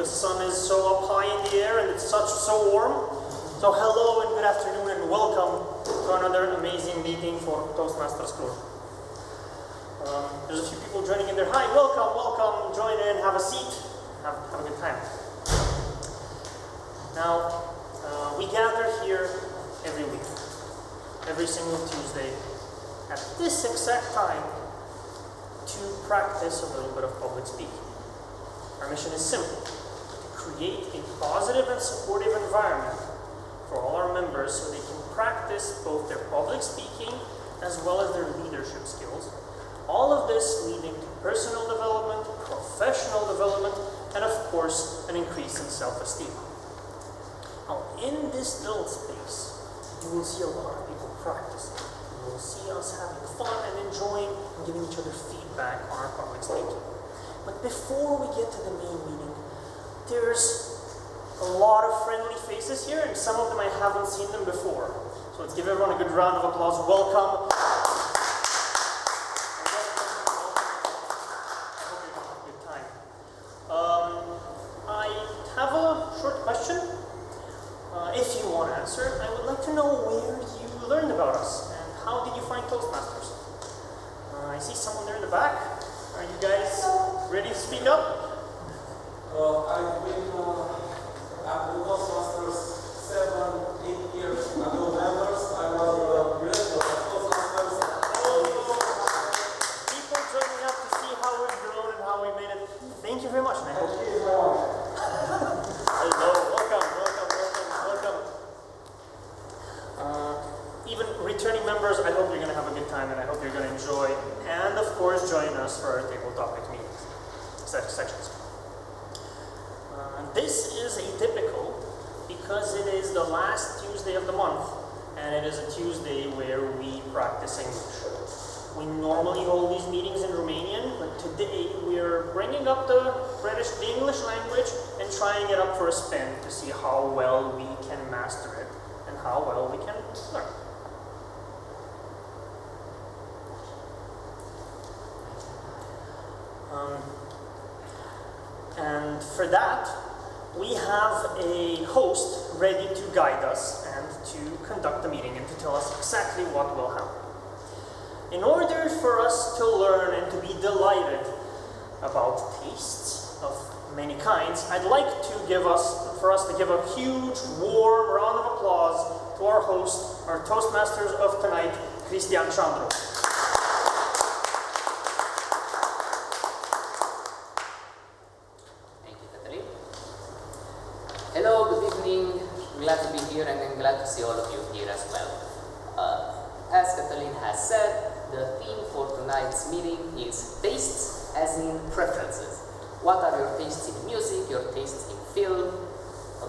The sun is so up high in the air and it's so warm. So hello and good afternoon and welcome to another amazing meeting for Toastmasters Cluj. There's a few people joining in there. Hi, welcome, welcome, join in, have a seat, have a good time. Now, we gather here every week, every single Tuesday, at this exact time, to practice a little bit of public speaking. Our mission is simple: to create a positive and supportive environment for all our members so they can practice both their public speaking as well as their leadership skills. All of this leading to personal development, professional development, and of course, an increase in self-esteem. Now, in this little space, you will see a lot of people practicing. You will see us having fun and enjoying and giving each other feedback on our public speaking. But before we get to the main meeting, there's a lot of friendly faces here, and some of them I haven't seen them before. So let's give everyone a good round of applause. Welcome. I hope you're having a good time. I have a short question. If you want to answer, I would like to know where you learned about us and how did you find Toastmasters? I see someone there in the back. Are you guys ready to speak up? I've been at the Toastmasters 7-8 years ago members. I was director of Toastmasters. People joining up to see how we've grown and how we made it. Thank you very much. And I hope Hello, welcome. Even returning members, I hope you're going to have a good time and I hope you're going to enjoy and of course join us for our table topic meetings sections. This is atypical because it is the last Tuesday of the month and it is a Tuesday where we practice English. We normally hold these meetings in Romanian, but today we're bringing up the English language and trying it up for a spin to see how well we can master it and how well we can learn. And for that, we have a host ready to guide us and to conduct the meeting and to tell us exactly what will happen. In order for us to learn and to be delighted about tastes of many kinds, I'd like for us to give a huge, warm round of applause to our host, our Toastmasters of tonight, Cristian Chandru. Hello, good evening. Glad to be here and I'm glad to see all of you here as well. As Katalin has said, the theme for tonight's meeting is tastes, as in preferences. What are your tastes in music, your tastes in film,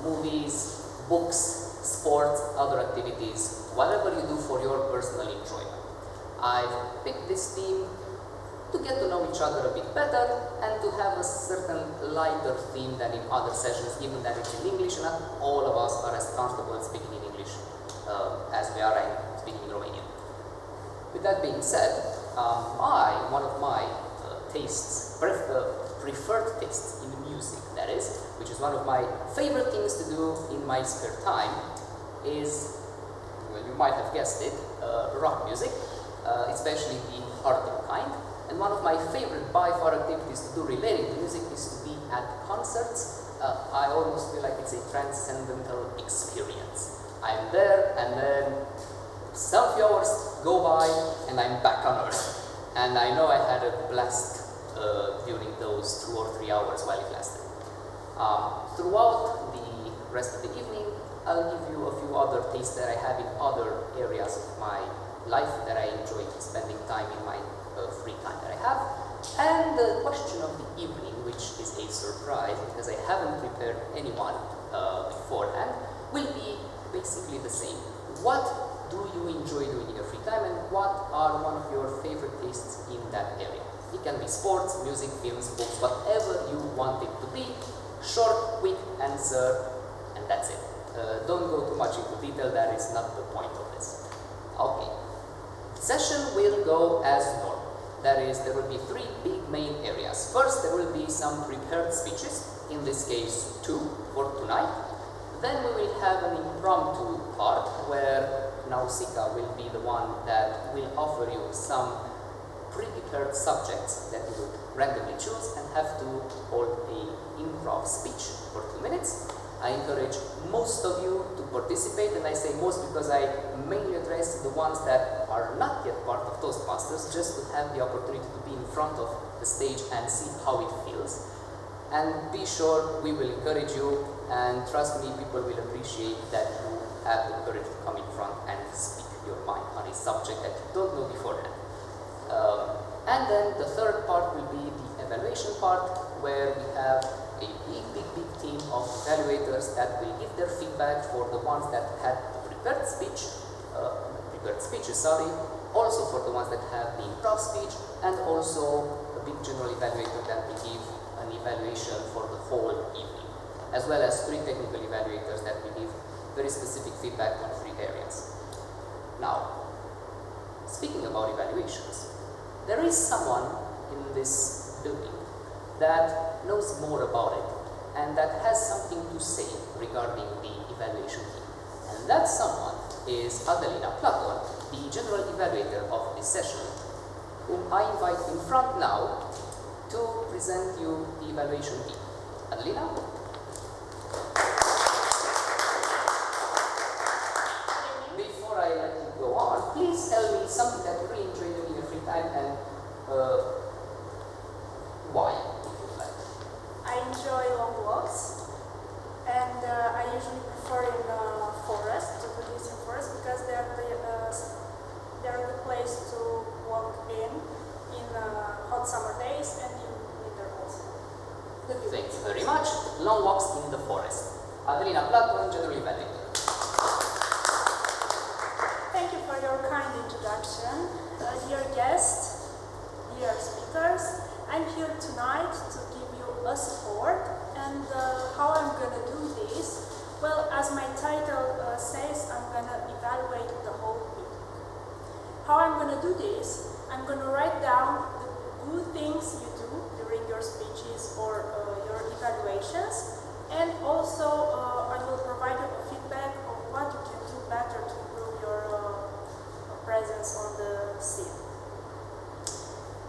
movies, books, sports, other activities, whatever you do for your personal enjoyment. I've picked this theme to get to know each other a bit better and to have a certain lighter theme than in other sessions, given that it's in English and not all of us are as comfortable speaking in English as we are speaking in Romanian. With that being said, one of my preferred tastes in music, that is, which is one of my favorite things to do in my spare time, is, well, you might have guessed it, rock music, especially the harder kind. And one of my favorite by far activities to do relating to music is to be at concerts. I almost feel like it's a transcendental experience. I'm there and then some few hours go by and I'm back on Earth. And I know I had a blast during those 2 or 3 hours while it lasted. Throughout the rest of the evening, I'll give you a few other tastes that I have in other areas of my life that I enjoy spending time in my free time that I have. And the question of the evening, which is a surprise because I haven't prepared anyone beforehand, will be basically the same. What do you enjoy doing in your free time and what are one of your favorite tastes in that area? It can be sports, music, films, books, whatever you want it to be. Short, quick answer, and that's it. Don't go too much into detail, that is not the point of this. Okay. Session will go as normal. That is, there will be 3 big main areas. First, there will be some prepared speeches in in this case 2 for tonight. Then we will have an impromptu part where Nausicaa will be the one that will offer you some prepared subjects that you would randomly choose and have to hold the improv speech for 2 minutes. I encourage most of you to participate, and I say most because I mainly address the ones that are not yet part of Toastmasters, just to have the opportunity to be in front of the stage and see how it feels. And be sure we will encourage you, and trust me, people will appreciate that you have the courage to come in front and speak your mind on a subject that you don't know beforehand. And then the third part will be the evaluation part, where we have a big team of evaluators that will give their feedback for the ones that had prepared speeches, also for the ones that have the improv speech, and also a big general evaluator that will give an evaluation for the whole evening, as well as 3 technical evaluators that will give very specific feedback on 3 areas. Now, speaking about evaluations, there is someone in this building that knows more about it and that has something to say regarding the evaluation team. And that someone is Adelina Platon, the general evaluator of this session, whom I invite in front now to present you the evaluation team. Adelina? Before I let you go on, please tell me something that you really enjoy doing in your free time and why, if you'd like. I enjoy long walks, and I usually prefer in forest, to do this in forest, because they're the place to walk in hot summer days and in winter also. Thank you very much. Long walks in the forest. Adelina Platon, general evaluator. Thank you for your kind introduction. Dear guests, dear speakers, I'm here tonight to give you a support, and how I'm going to do this? Well, as my title says, I'm going to evaluate the whole meeting. How I'm going to do this? I'm going to write down the good things you do during your speeches or your evaluations, and also I will provide you a feedback of what you can do better to improve your presence on the scene.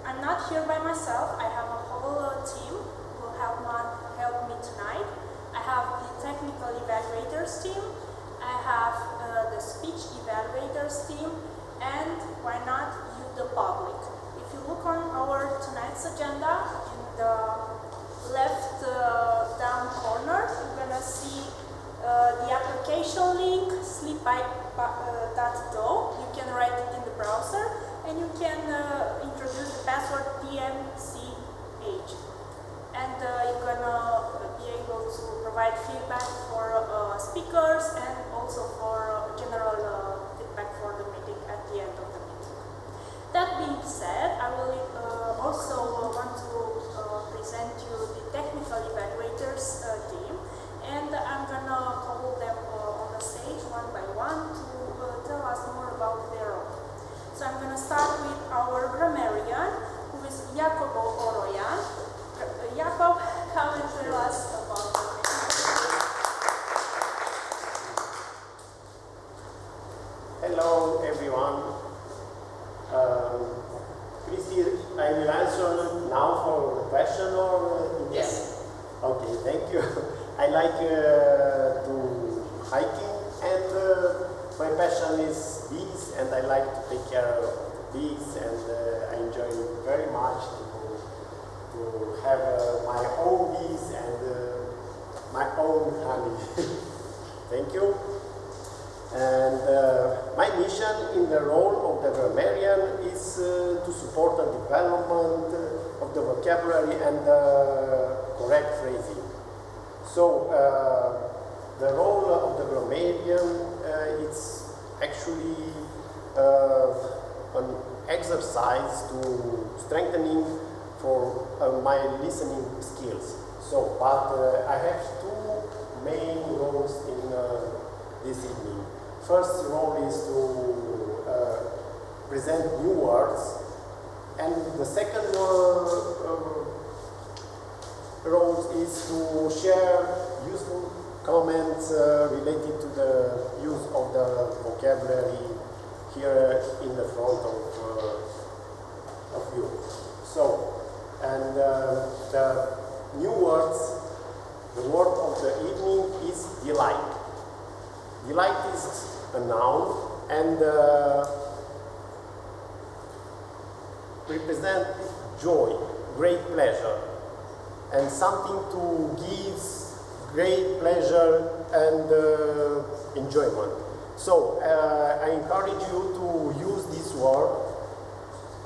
I'm not here by myself. I have a whole team who will help me tonight. I have the technical evaluators team, I have the speech evaluators team, and why not you, the public. If you look on our tonight's agenda, in the left down corner, you're gonna see the application link, sleeppipe.do. You can write it in the browser, and you can introduce the password PMCH. And you're gonna be able to provide feedback for speakers and also for general feedback for the meeting at the end of the meeting. That being said, I will also want to present you the technical evaluators team, and I'm gonna call them on the stage one by one to tell us more about their role. So I'm gonna start with our grammarian, who is Jacobo Oroyan. Jacob, come and tell us about it. Hello everyone. Christy, I will answer now for the question or Yes. Okay, thank you. I like to hiking, and my passion is bees, and I like to take care of bees, and I enjoy very much to have my own bees and my own honey. Thank you. And my mission in the role of the grammarian is to support the development of the vocabulary and the correct phrasing. So the role of the grammarian it's actually an exercise to strengthening for my listening skills. So, but I have 2 main roles in this evening. First role is to present new words, and the second role is to share useful comments related to the use of the vocabulary here in the front of you. So, and the new words, the word of the evening is delight. Delight is a noun and represent joy, great pleasure, and something to give great pleasure and enjoyment. So I encourage you to use this word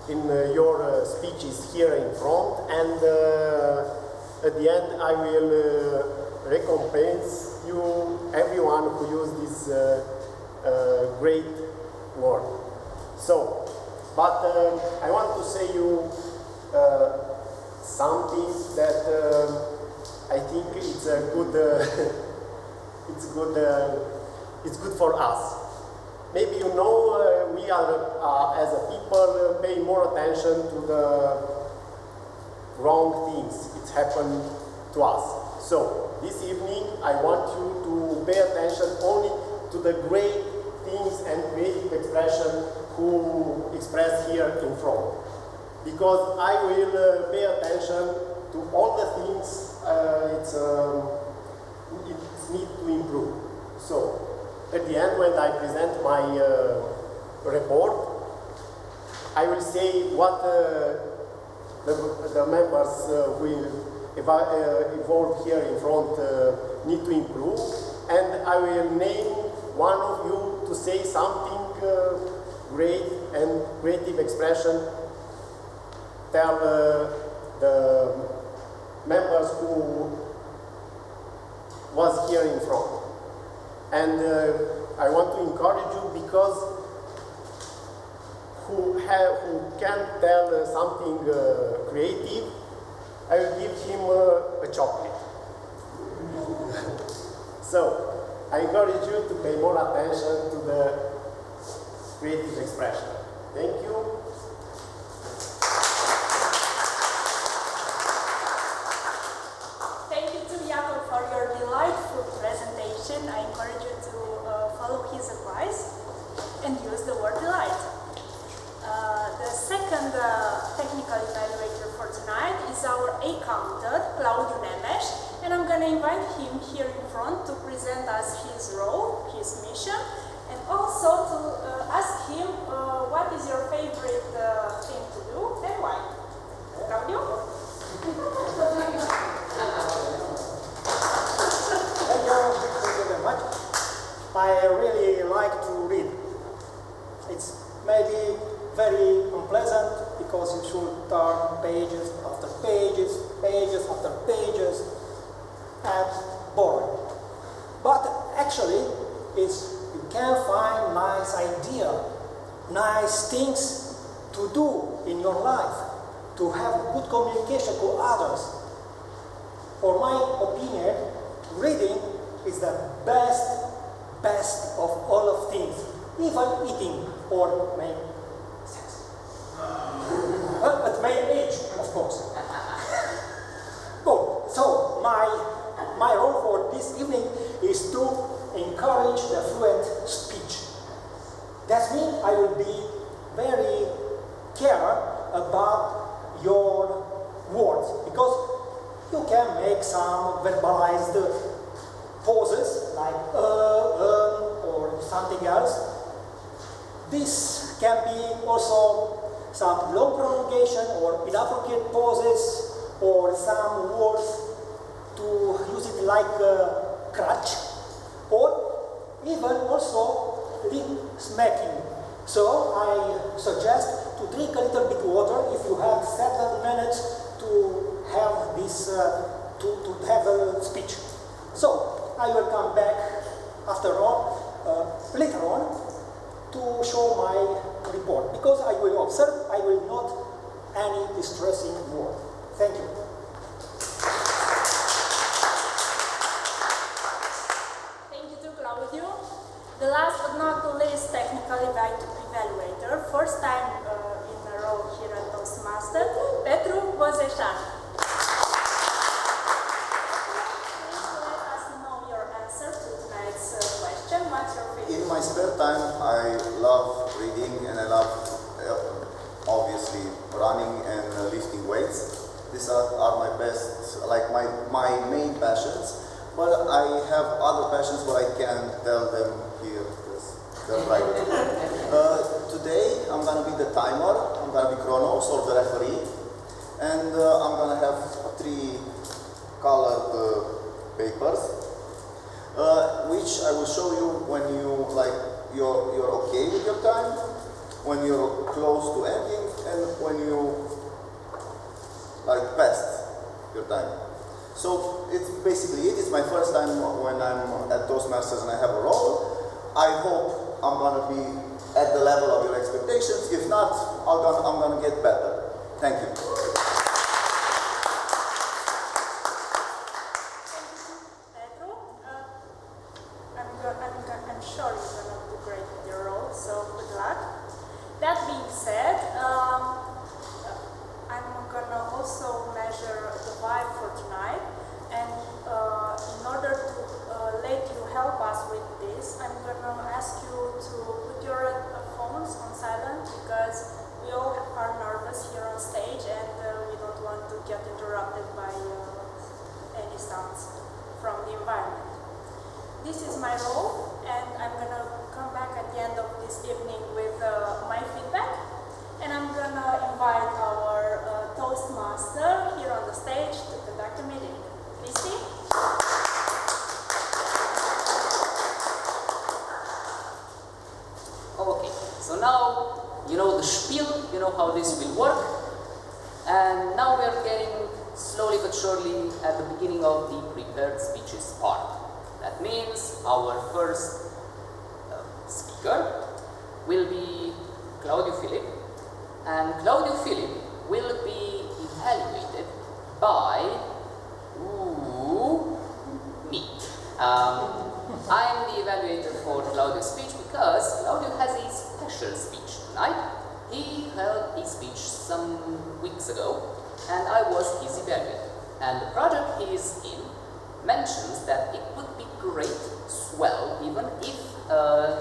in your speeches here in front, and at the end I will recompense you, everyone who use this great word. So, but I want to say you something that I think it's a good, it's good for us. Maybe you know we are as a people pay more attention to the wrong things. It's happened to us. So this evening I want you to pay attention only to the great things and creative expression who express here in front. Because I will pay attention to all the things it's need to improve. So at the end, when I present my report, I will say what the members will evolve here in front need to improve, and I will name one of you to say something great and creative expression. Tell the members who was here in front. And I want to encourage you, because who can tell something creative, I will give him a chocolate. So I encourage you to pay more attention to the creative expression. Thank you. For your delightful presentation. I encourage you to follow his advice and use the word delight. The second technical evaluator for tonight is our accountant, Cluj-napoca, and I'm going to invite him here in front to present us his role, his mission, and also to ask him what is your favorite thing to do and why. Claudio? Thank you very much. I really like to read. It's maybe very unpleasant because you should turn pages after pages, pages after pages, and boring. But actually, you can find nice idea, nice things to do in your life, to have good communication to others. For my opinion, reading is the best of all of things, even eating or make sex. At my age, of course. Good. So my role for this evening is to encourage the fluent speech. That means I will be very care about your words, because you can make some verbalized pauses like or something else. This can be also some long prolongation or inappropriate pauses, or some words to use it like crutch, or even also lip smacking. So I suggest to drink a little bit water if you have 7 minutes to have this to have a speech. So I will come back later on to show my report, because I will observe, I will not any distressing word. Thank you. Thank you to Claudio. The last but not the least technical evaluator, first time in a row here at Toastmaster, Petru Bozeșan. spare time, I love reading and I love, obviously, running and lifting weights. These are my best, like my main passions. But I have other passions, but I can't tell them here because they're private. Today, I'm going to be the timer, I'm going to be Kronos or the referee, and I'm going to have 3 colored papers, which I will show you when you're okay with your time, when you're close to ending, and when you passed your time. So it's basically it. It's my first time when I'm at Toastmasters and I have a role. I hope I'm gonna be at the level of your expectations. If not, I'm gonna get better. Thank you. Pedro, I'm sure you're gonna do great with your role, so good luck. That being said, I'm gonna also measure the vibe for tonight, and in order to let you help us with this, I'm gonna ask you to put your phones on silent because we all are nervous here on stage and we don't want to get interrupted by any sounds from the environment. This is my role, and I'm gonna come back at the end of this evening with my feedback. And I'm gonna invite our Toastmaster here on the stage to conduct a meeting. Christy? Okay, so now you know the spiel, you know how this will work. And now we are getting slowly but surely at the beginning of the prepared speeches part. That means our first speaker will be Claudiu Filip. And Claudiu Filip will be evaluated by me. I'm the evaluator for Claudiu's speech because Claudiu has a special speech tonight. He held a speech some weeks ago and I was his evaluator. And the project he is in mentions that it would be great, swell, even if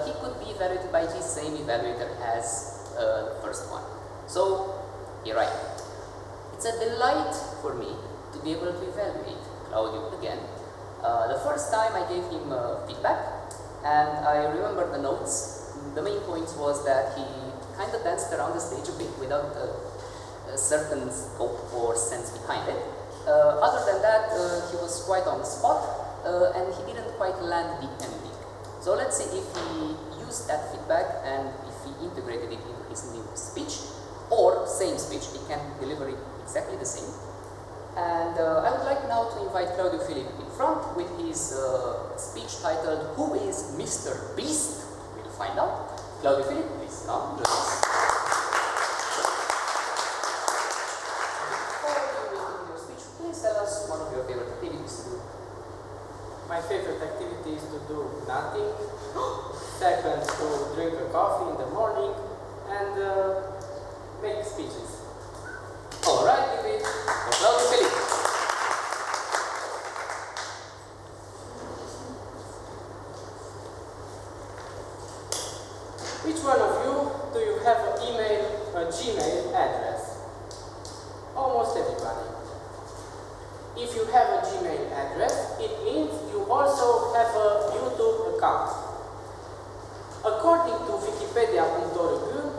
he could be evaluated by the same evaluator as the first one. So, here I am. It's a delight for me to be able to evaluate Claudiu again. The first time I gave him feedback, and I remember the notes. The main point was that he kind of danced around the stage a bit without a certain scope or sense behind it. Other than that, he was quite on the spot, and he didn't quite land the ending. So let's see if he used that feedback and if he integrated it into his new speech. Or same speech, he can deliver it exactly the same. And I would like now to invite Claudiu Filip in front with his speech titled "Who is Mr. Beast?" We'll find out. Claudiu Filip, please come join us. Before you begin your speech, please tell us one of your favorite activities to do. My favorite activity is to do nothing. Second, to drink a coffee in the morning and make speeches. Alright, give it for Claudiu Filip. Which one of you do you have a Gmail address? Almost everybody. If you have a Gmail address, it means you also have a YouTube account. According to Wikipedia.org,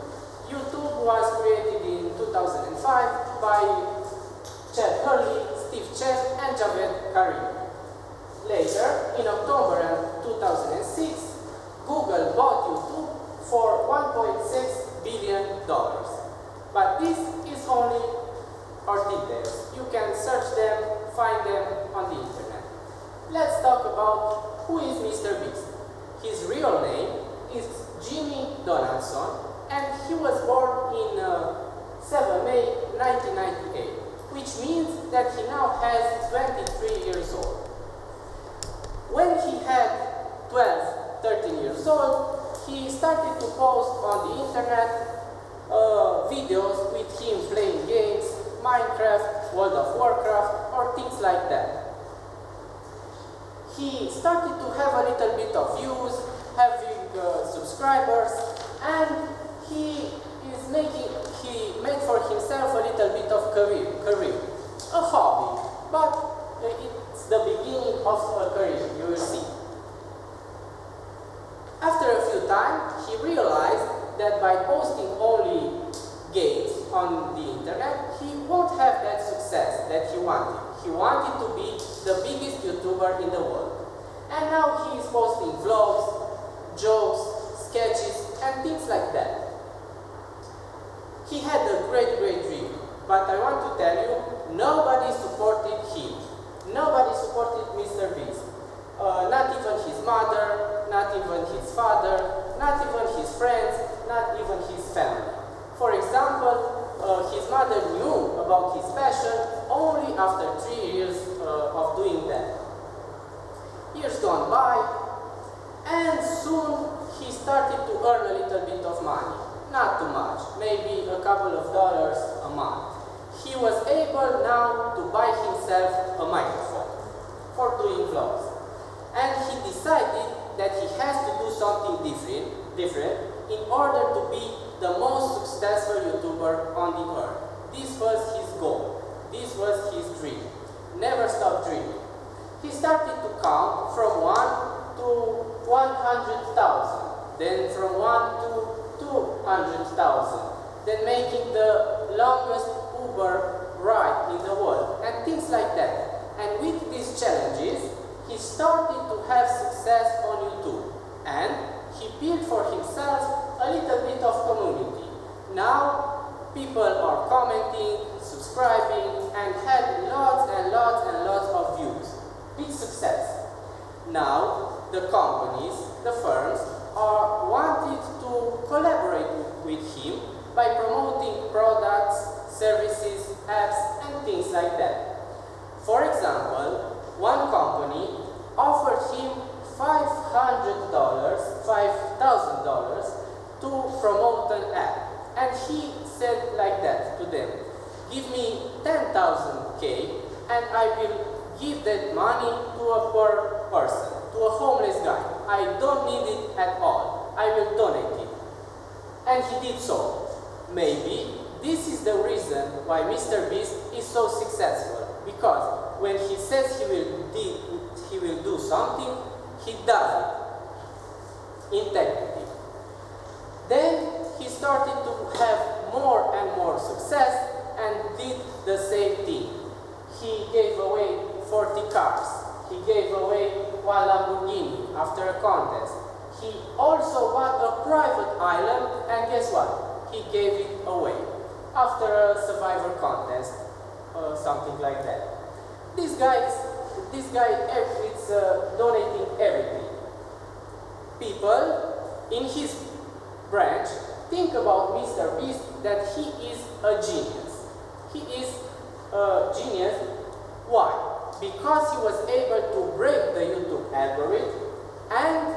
YouTube was created in 2005 by Chad Hurley, Steve Chen, and Javed Karim. Later, in October 2006, Google bought YouTube for $1.6 billion. But this is only our details. You can search them, find them on the internet. Let's talk about who is Mr. Beast. His real name is Jimmy Donaldson, and he was born in 7 May 1998, which means that he now has 23 years old. When he had 12, 13 years old, he started to post on the internet videos with him playing games, Minecraft, World of Warcraft, or things like that. He started to have a little bit of views, having subscribers, and he made for himself a little bit of career, a hobby, but it's the beginning of a career, you will see. After a few times, he realized that by posting only games on the internet, he won't have that success that he wanted. He wanted to be the biggest YouTuber in the world. And now he is posting vlogs, jokes, sketches, and things like that. He had a great dream, but I want to tell you, nobody supported him. Nobody supported Mr. Beast. Not even his mother, not even his father, not even his friends, not even his family. For example, his mother knew about his passion only after 3 years of doing that. Years gone by, and soon he started to earn a little bit of money. Not too much, maybe a couple of dollars a month. He was able now to buy himself a microphone for doing vlogs. And he decided that he has to do something different in order to be the most successful YouTuber on the earth. This was his goal. This was his dream. Never stop dreaming. He started to count from 1 to 100,000, then from 1 to 200,000, then making the longest Uber ride in the world, and things like that. And with these challenges, he started to have success on YouTube, and he built for himself a little bit of community. Now, people are commenting, subscribing, and had lots and lots and lots of views. Big success. Now, the companies, the firms, are wanted to collaborate with him by promoting products, services, apps, and things like that. For example, one company offered him $5,000 to promote an app, and he said like that to them: "Give me 10,000K, and I will give that money to a poor person, to a homeless guy. I don't need it at all. I will donate it." And he did so. Maybe this is the reason why Mr. Beast is so successful, because when he says he will do something, he does it. Integrity. Then he started to have more and more success and did the same thing. He gave away 40 cars. He gave away one Lamborghini after a contest. He also bought a private island, and guess what? He gave it away after a survivor contest, something like that. This guy is donating everything. People in his branch think about Mr. Beast that he is a genius. He is a genius. Why? Because he was able to break the YouTube algorithm and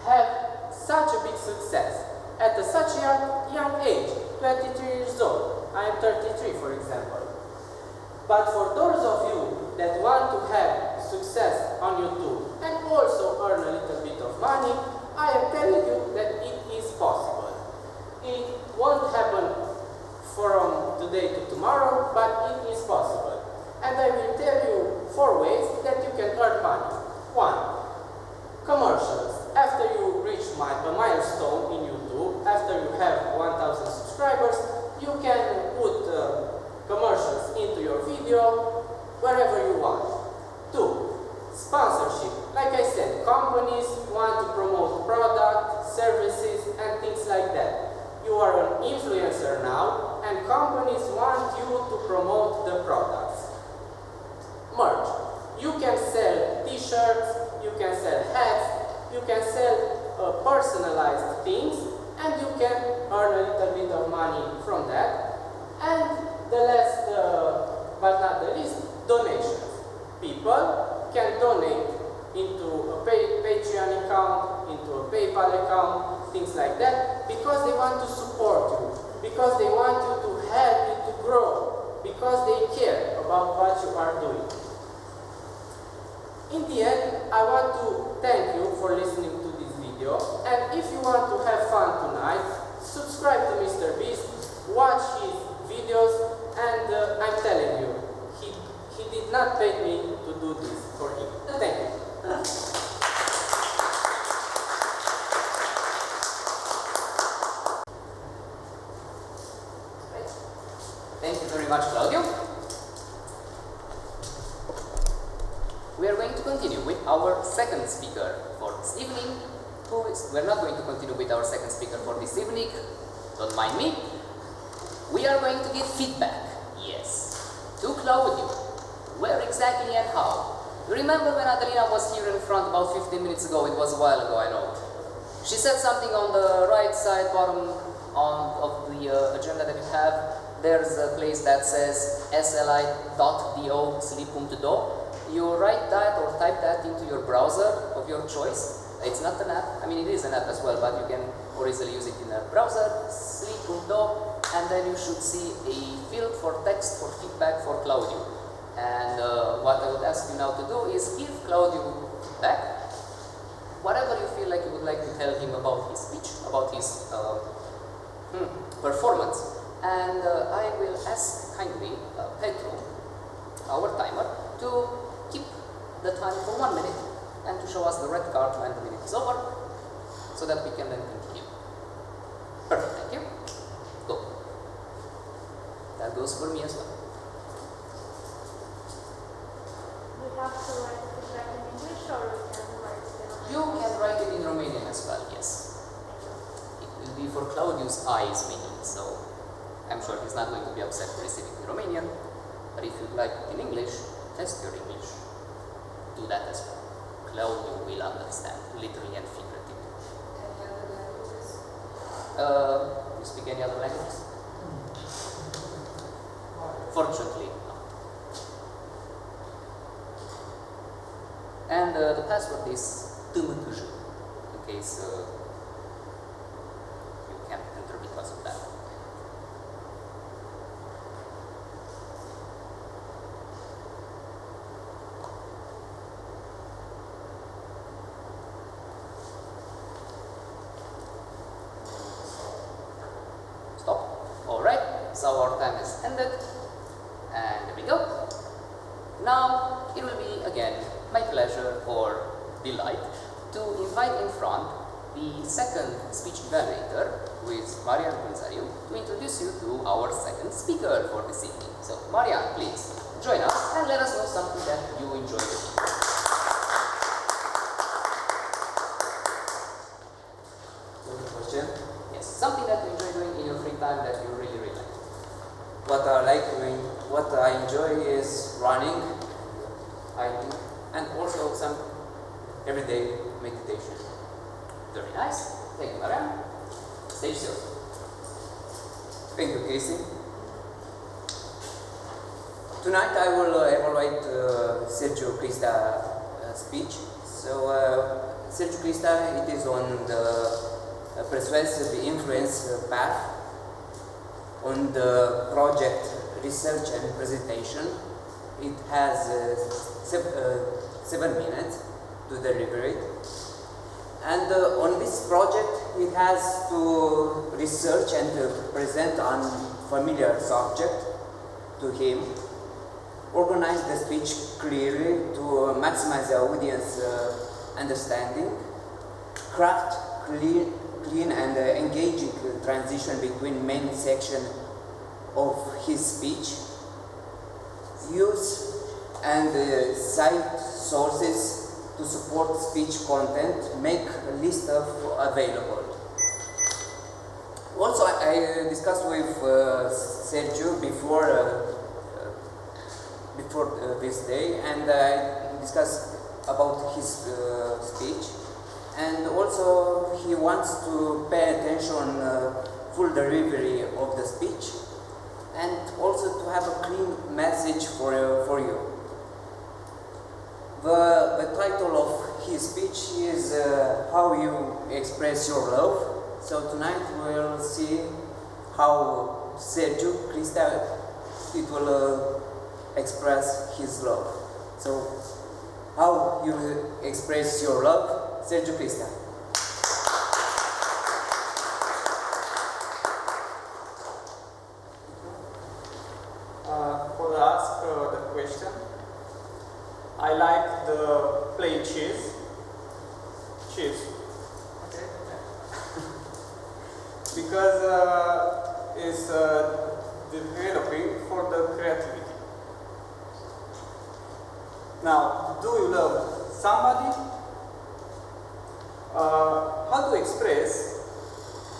have such a big success at such a young age, 23 years old. I am 33, for example. But for those of you that want to have success on YouTube and also earn a little bit of money, I am telling you that it is possible. It won't happen from today to tomorrow, but it is possible. And I will tell you 4 ways that you can earn money. 1. Commercials. After you reach a milestone in YouTube, after you have 1,000 subscribers, you can put commercials into your video wherever you want. 2. Sponsorship. Like I said, companies want to promote products, services, and things like that. You are an influencer now, and companies want you to promote the products. Merch. You can sell t-shirts, you can sell hats, you can sell personalized things, and you can earn a little bit of money from that. And the last, but not the least, donations. People can donate into a Patreon account, into a PayPal account, things like that, because they want to support you, because they want you to help you to grow, because they care about what you are doing. In the end, I want to thank you for listening to this video. video. And if you want to have fun tonight, subscribe to Mr. Beast, watch his videos, and I'm telling you, he did not pay me to do this for him. Thank you. Thank you very much, Claudio. We are going to continue with our second speaker for this evening. We're not going to continue with our second speaker for this evening. Don't mind me. We are going to give feedback, yes, to Claudio. Where exactly and how? You remember when Adelina was here in front about 15 minutes ago? It was a while ago, I know. She said something on the right side bottom of the agenda that you have. There's a place that says sli.do/do. You write that or type that into your browser of your choice. It's not an app. I mean, it is an app as well, but you can more easily use it in a browser. Sli.do, and then you should see a field for text for feedback for Claudio. And what I would ask you now to do is give Claudio feedback. Whatever you feel like you would like to tell him about his speech, about his performance. And I will ask kindly Petru, our timer, to keep the time for 1 minute and to show us the red card when the minute is over, so that we can then continue. Perfect, thank you. Go. That goes for me as well. We have to write it back in English, or we can write it in You can write it in Romanian as well, yes. It will be for Claudiu's eyes meaning, so I'm sure he's not going to be upset to receive it in Romanian, but if you'd like it in English, test your English. Do that as well. Claudio will understand, literally and figuratively. Any other languages? You speak any other languages? Fortunately, no. And the password is TMTJ, in case you can't enter because of that. So our time is ended, and there we go. Now it will be again my pleasure or delight to invite in front the second speech evaluator, who is Marian Punzariu, to introduce you to our second speaker for this evening. So Marian, please join us and let us know something that you enjoyed. Question? Yes, something that you enjoy doing in your free time that you really like. What I like doing, what I enjoy is running, hiking, and also some everyday meditation. Very nice. Thank you, Marian. Stage 0. Thank you, Casey. Tonight I will evaluate Sergio Crista speech. So Sergio Crista, it is on the persuasive influence path on the project research and presentation. It has 7 minutes to deliver it. And on this project, it has to research and present on familiar subject to him, organize the speech clearly to maximize the audience understanding, craft clean and engaging transition between main section of his speech, use and cite sources to support speech content, make a list of available. Also, I discussed with Sergio before this day, and I discussed about his speech. And also, he wants to pay attention full delivery of the speech, and also to have a clean message for you. The title of his speech is How You Express Your Love. So tonight we'll see how Sergio Crista it will express his love. So, how you express your love, Sergio Crista. because it's developing for the creativity. Now, do you love somebody? How to express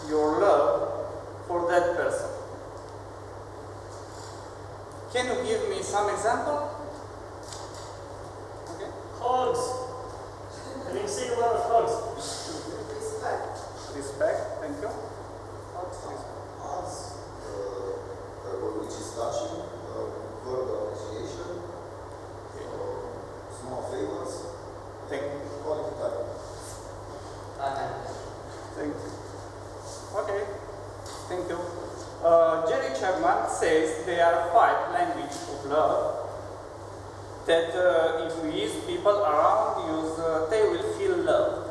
your love for that person? Can you give me some example? Okay. Hugs. I mean, say a lot of hugs. Respect. Respect, thank you. Arts, which is touching, verbal appreciation, small favors, Thank you. quality time. Thank you. Okay, thank you. Jerry Chapman says there are 5 languages of love that if we use people around use, they will feel love.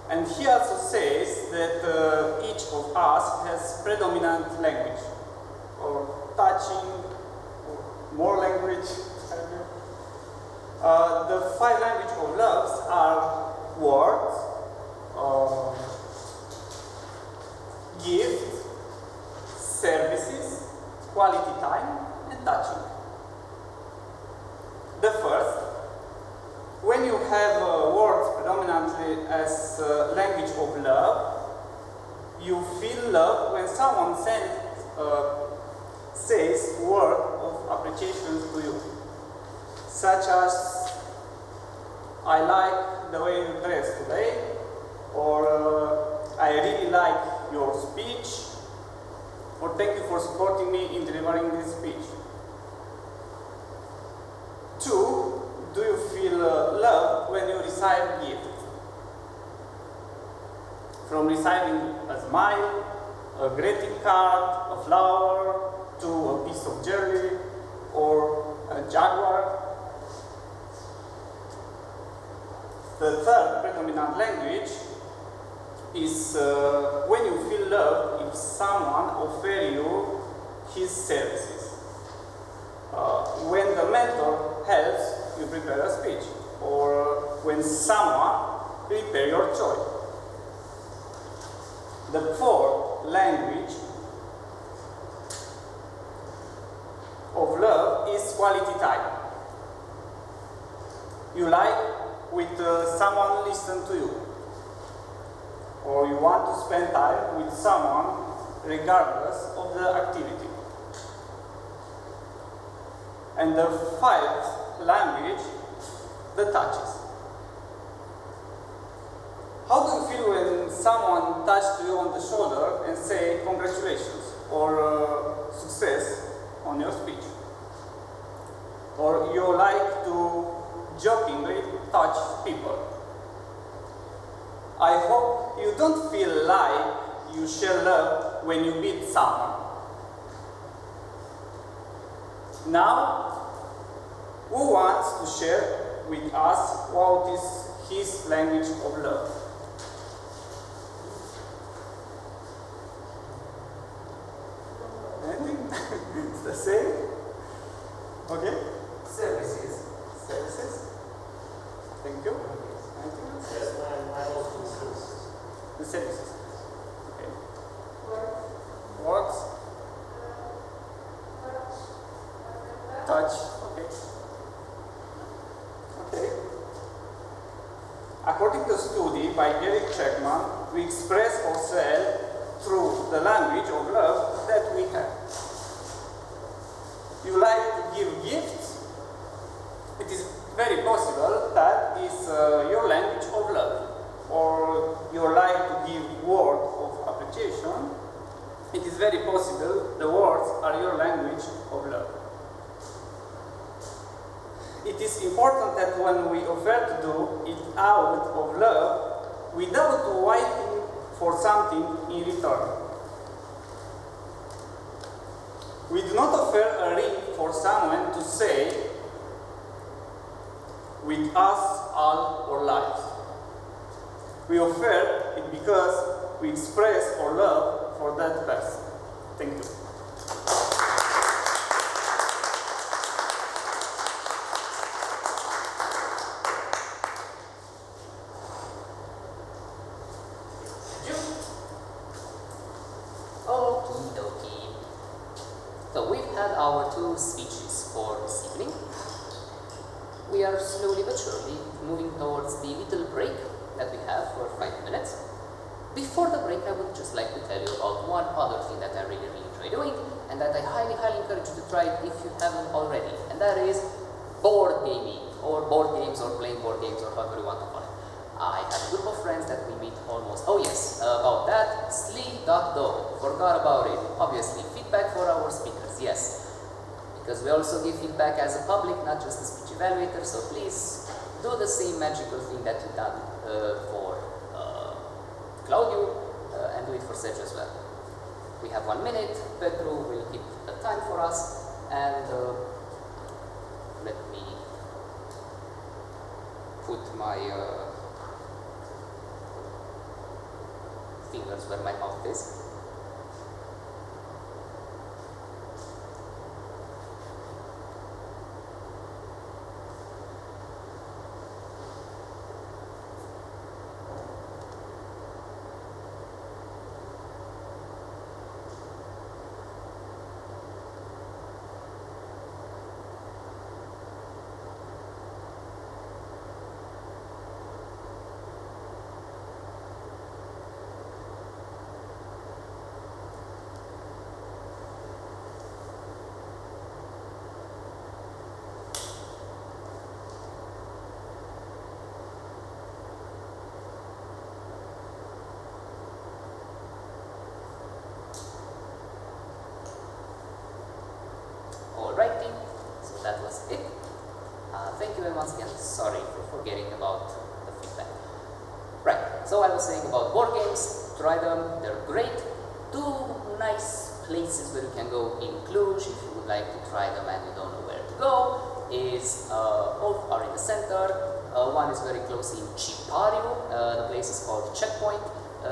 And he also says that each of us has predominant language, or touching, or more language. I don't know. The 5 languages of loves are words, gift, services, quality time, and touching. The first, when you have words predominantly as language of love, you feel love when someone says word of appreciation to you, such as I like the way you dress today, or I really like your speech, or thank you for supporting me in delivering this speech. 2, do you feel love when you receive gift? From receiving a smile, a greeting card, a flower, to a piece of jewelry, or a jaguar. The third predominant language is when you feel love if someone offers you his services. When the mentor helps you prepare a speech, or when someone prepares your choice. The fourth language of love is quality time. You like with someone listen to you, or you want to spend time with someone regardless of the activity. And the 5th language, the touches. How do you feel when someone touches you on the shoulder and say congratulations or success on your speech? Or you like to jokingly touch people? I hope you don't feel like you share love when you beat someone. Now, who wants to share with us what is his language of love? Anything? It's the same? Okay? Services. Services? Thank you. Anything else? Yes, my husband says. The services. Okay. Words? Touch. Okay. Okay. According to a study by Gary Chapman, we express ourselves through the language of love that we have. You like to give gifts? It is very possible that is your language of love. Or you like to give words of appreciation? It is very possible the words are your language of love. It is important that when we offer to do it out of love, without waiting for something in return. We do not offer a ring for someone to say, with us all our lives. We offer it because we express our love for that person. Thank you. had our two speeches for this evening. We are slowly but surely moving towards the little break that we have for 5 minutes. Before the break, I would just like to tell you about one other thing that I really enjoy doing, and that I highly encourage you to try it if you haven't already, and that is board gaming, or board games, or playing board games, or however you want to call it. I have a group of friends that we meet almost, oh yes, about that, sli.do, forgot about it, obviously, feedback for our speakers, yes, because we also give feedback as a public, not just a speech evaluator, so please do the same magical thing that you've done for Claudio, and do it for Sergio as well. We have 1 minute, Petru will keep the time for us, and let me put my fingers where my mouth is. Alrighty, so that was it. Thank you, and once again, sorry for forgetting about the feedback. Right, so I was saying about board games, try them, they're great. Two nice places where you can go in Cluj if you would like to try them and you don't know where to go is, both are in the center. One is very close in Cipariu, the place is called Checkpoint.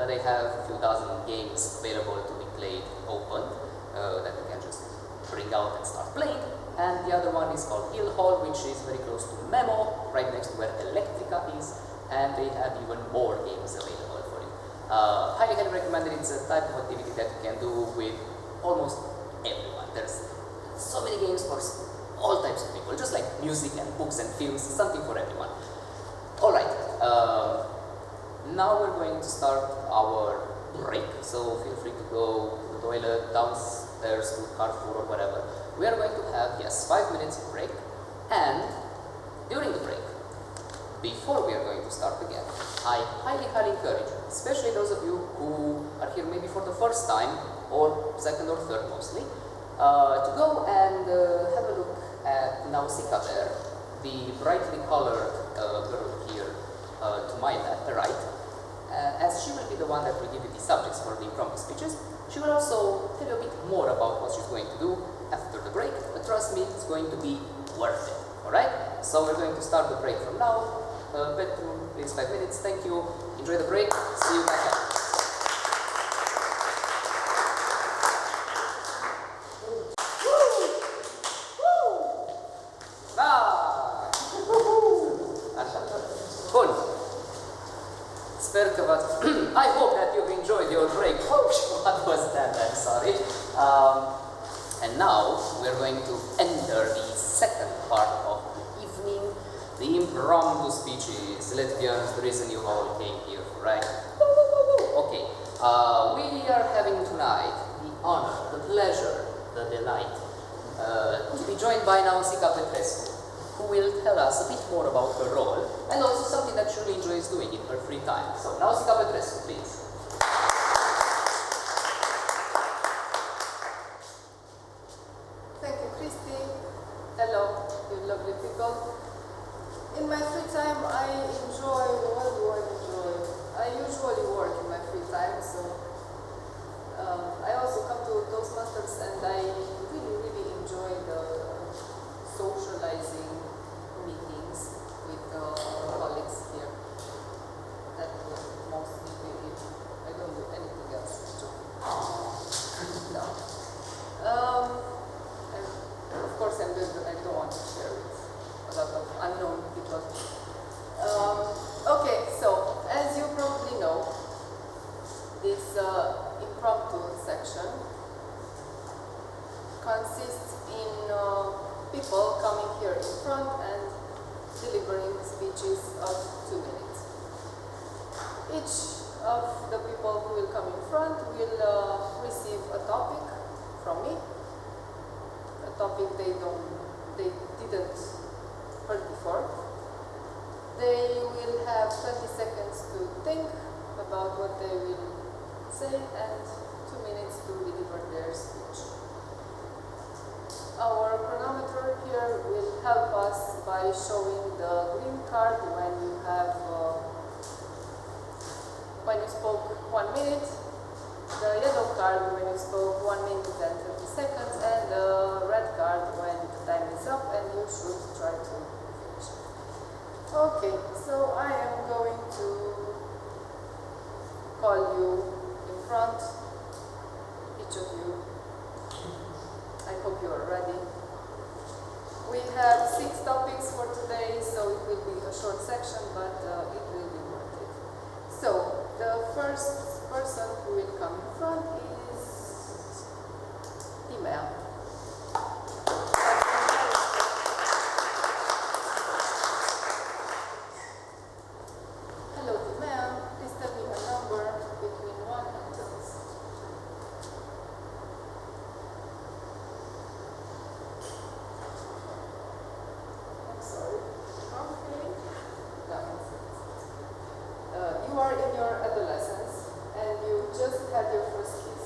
They have a few dozen games available to be played open that you can just bring out and start playing. And the other one is called Hill Hall, which is very close to Memo, right next to where Electrica is, and they have even more games available for you. Highly recommend it. It's a type of activity that you can do with almost everyone. There's so many games for all types of people, just like music and books and films, something for everyone. Alright, now we're going to start our break, so feel free to go to the toilet, downstairs to Carrefour or whatever. We are going to have, yes, 5 minutes of break, and during the break, before we are going to start again, I highly encourage you, especially those of you who are here maybe for the first time, or second or third mostly, to go and have a look at Nausicaa there, the brightly colored girl here to my left, right, as she will be the one that will give you the subjects for the impromptu speeches. She will also tell you a bit more about what she's going to do after the break, but trust me, it's going to be worth it, alright? So we're going to start the break from now. Petru, please, 5 minutes, thank you, enjoy the break, see you back after. I hope that you've enjoyed your break. What was that? I'm sorry. And now we're going to enter the second part of the evening, the impromptu speeches. Let's be honest, the reason you all came here, right? Okay. We are having tonight the honor, the pleasure, the delight to be joined by Nausicaa Petrescu, who will tell us a bit more about her role and also something that she really enjoys doing in her free time. So, Nausicaa Petrescu, please. Thank you, Christy. Hello, you lovely people. In my free time, I enjoy, what do I enjoy? I usually work in my free time, so I also come to Toastmasters and I really enjoy the socializing meetings with colleagues here. That was mostly it. I don't do anything else. No. And of course, I don't want to share with a lot of unknown people. Okay, so as you probably know, this impromptu section consists speeches of 2 minutes. Each of the people who will come in front will receive a topic from me, a topic they didn't heard before. They will have 20 seconds to think about what they will say and 2 minutes to deliver their speech. Our chronometer here will help us by showing the green card when you have when you spoke 1 minute, the yellow card when you spoke 1 minute and 30 seconds, and the red card when the time is up and you should try to finish. Okay, so I am going to call you in front, each of you. I hope you are ready. We have 6 topics for today, so it will be a short section, but it will be worth it. So, the first person who will come in front is Timea. Hello Timea, please tell me a number between 1 and 6. I'm sorry. Okay. You are in your adolescence and you just had your first kiss.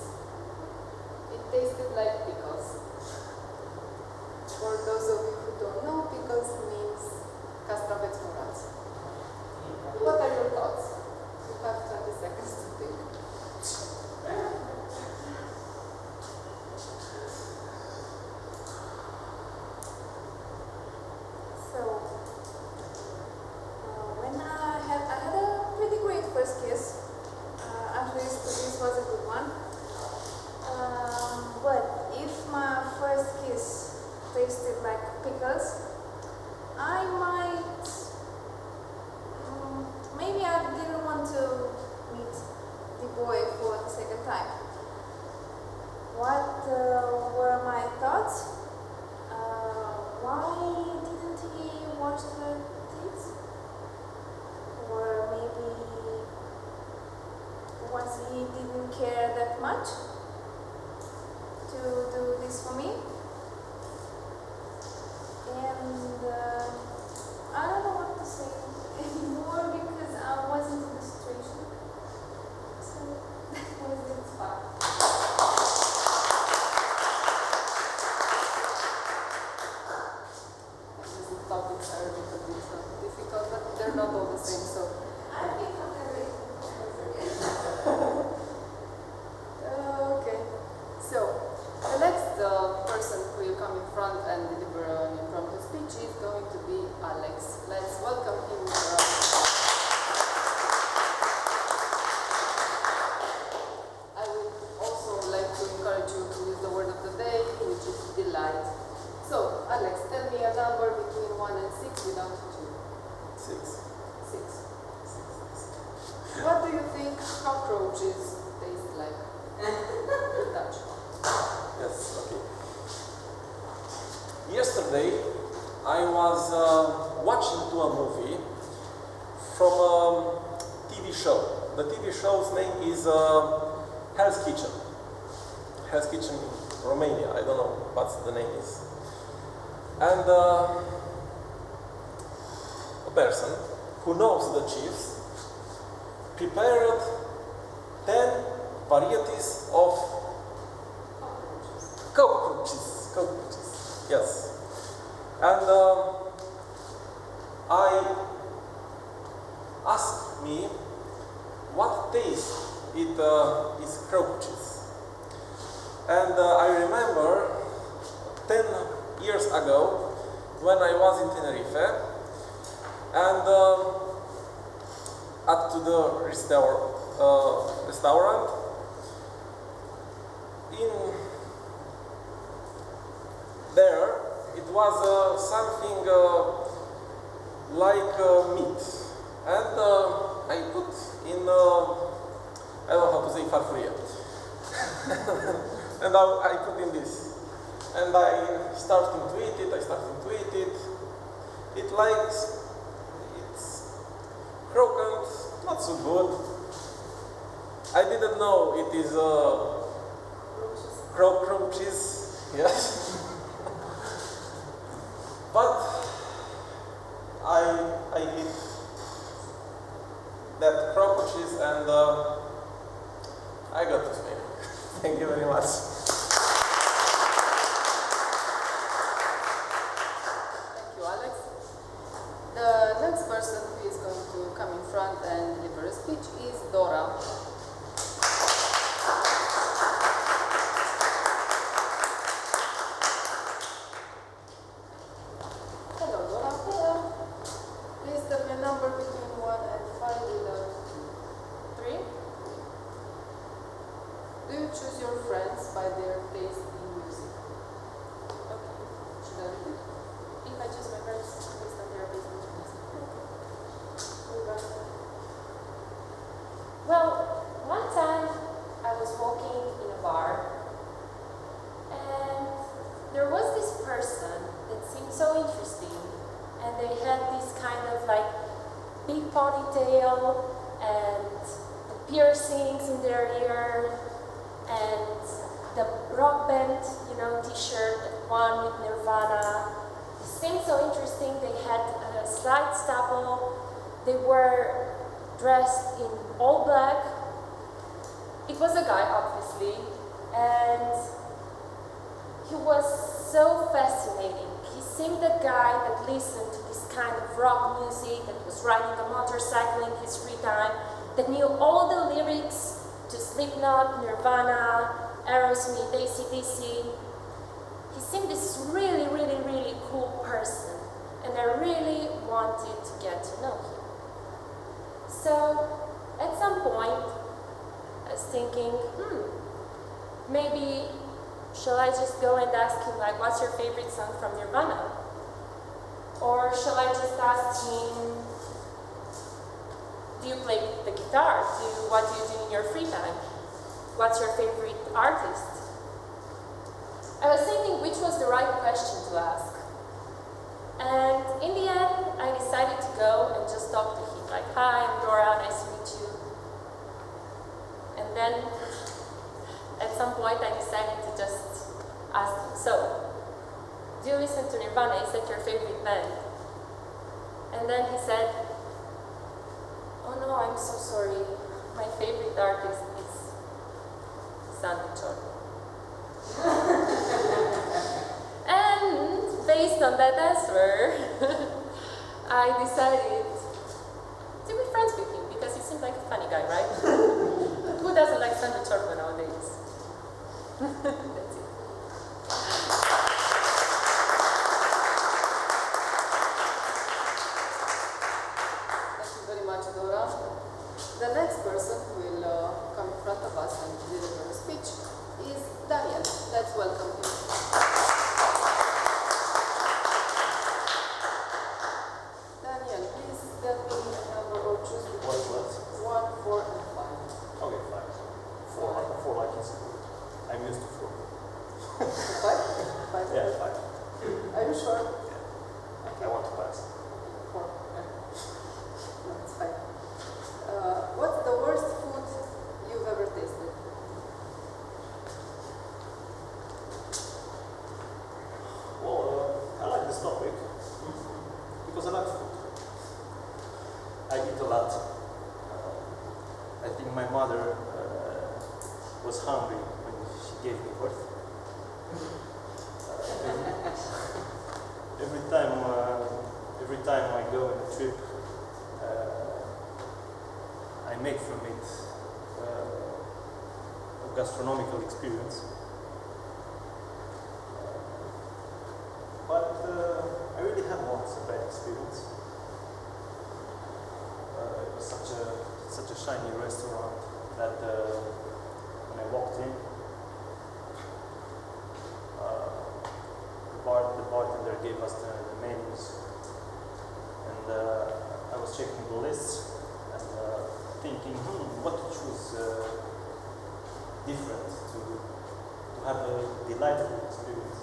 It tasted like pickles. For those of you who don't know, pickles means castraveți murați. What are your thoughts? You have 20 seconds to think. So, when I had a pretty great first kiss. At least this was a good one. But if my first kiss tasted like pickles, I might. Maybe I didn't want to meet the boy for the second time. What were my thoughts? Why didn't he wash the things? Or maybe he didn't care that much to do this for me? And I don't know what to say anymore because I wasn't in the situation. So that was it. Fun. The topics are a little bit difficult, but they're not all the same. So I think I'm very okay. So the next person who will come in front and deliver an impromptu speech is going to be Alex. Let's welcome him. I would also like to encourage you to use the word of the day, which is delight. So, Alex, tell me a number between 1 and 6 without 2. 6. 6. What do you think cockroaches taste like? Good touch. Yes, okay. Yesterday, I was watching to a movie from a TV show. The TV show's name is Hell's Kitchen. Hell's Kitchen Romania, I don't know what the name is. And a person who knows the chiefs prepared 10 varieties of cockroaches. Yes. And I asked me what taste it is cockroaches. And I remember 10 years ago when I was in Tenerife and at the restaurant in there it was something like meat and I put in I don't know how to say farfuria and I put in this and I started to eat it, it likes, it's so good. I didn't know it is crow cheese. Yes. But I eat that crow cheese and I got to speak. Thank you very much. Thank you, Alex. The next person who is going to come in front and deliver a speech is Dora. Hello, Dora. Hello. Please tell me a number between 1 and 5 without 3. Do you choose your friends by their taste in music? Okay. Should I repeat? If I choose my friends based on their taste in music. Okay. Well, one time I was walking in a bar and there was this person that seemed so interesting, and they had this kind of like big ponytail and the piercings in their ear and the rock band, t-shirt, one with Nirvana. It seemed so interesting. They had a slight stubble. They were dressed in all black. It was a guy, obviously, and he was so fascinating. He seemed the guy that listened to this kind of rock music, that was riding a motorcycle in his free time, that knew all the lyrics to Slipknot, Nirvana, Aerosmith, AC/DC. He seemed this really, really, really cool person, and I really wanted to get to know him. So, at some point, I was thinking, maybe shall I just go and ask him, like, what's your favorite song from Nirvana? Or shall I just ask him, do you play the guitar? What do you do in your free time? What's your favorite artist? I was thinking which was the right question to ask. And in the end, I decided to go and just talk to him, like, hi, I'm Dora, nice to meet you. And then, at some point, I decided to just ask him, so, do you listen to Nirvana? Is that your favorite band? And then he said, oh no, I'm so sorry. My favorite artist is Sandy Jordan. And based on that answer, I decided to be friends with him because he seemed like a funny guy, right? Who doesn't like Sandy Jordan nowadays? That's it. Thank you very much, Dora. The next person who will come in front of us and deliver a speech is Daniel. Let's welcome him. Daniel, please tell me a number or choose between 1, 4, and 5. Okay, 5. 4 like in school. I'm used to 4. 5? 5? Yeah, 5. Are you sure? Yeah. I want to pass. 4. No, it's 5. What's the worst food you've ever tasted? Well, I like this topic because I like food. I eat a lot. I think my mother was hungry when she gave me birth. Every time I go on a trip, I make from it a gastronomical experience. But I really had once a bad experience. It was such a shiny restaurant that when I walked in, the bartender gave us the menus, and I was checking the lists and thinking, what to choose different to have a delightful experience.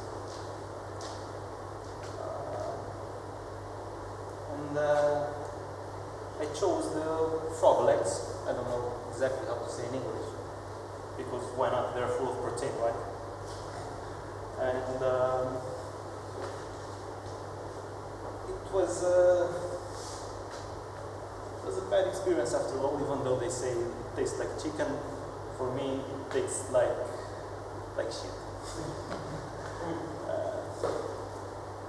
And I chose the frog legs. I don't know exactly how to say in English, because why not? They're full of protein, right? And it was a bad experience after all, even though they say it tastes like chicken. For me, it tastes like shit.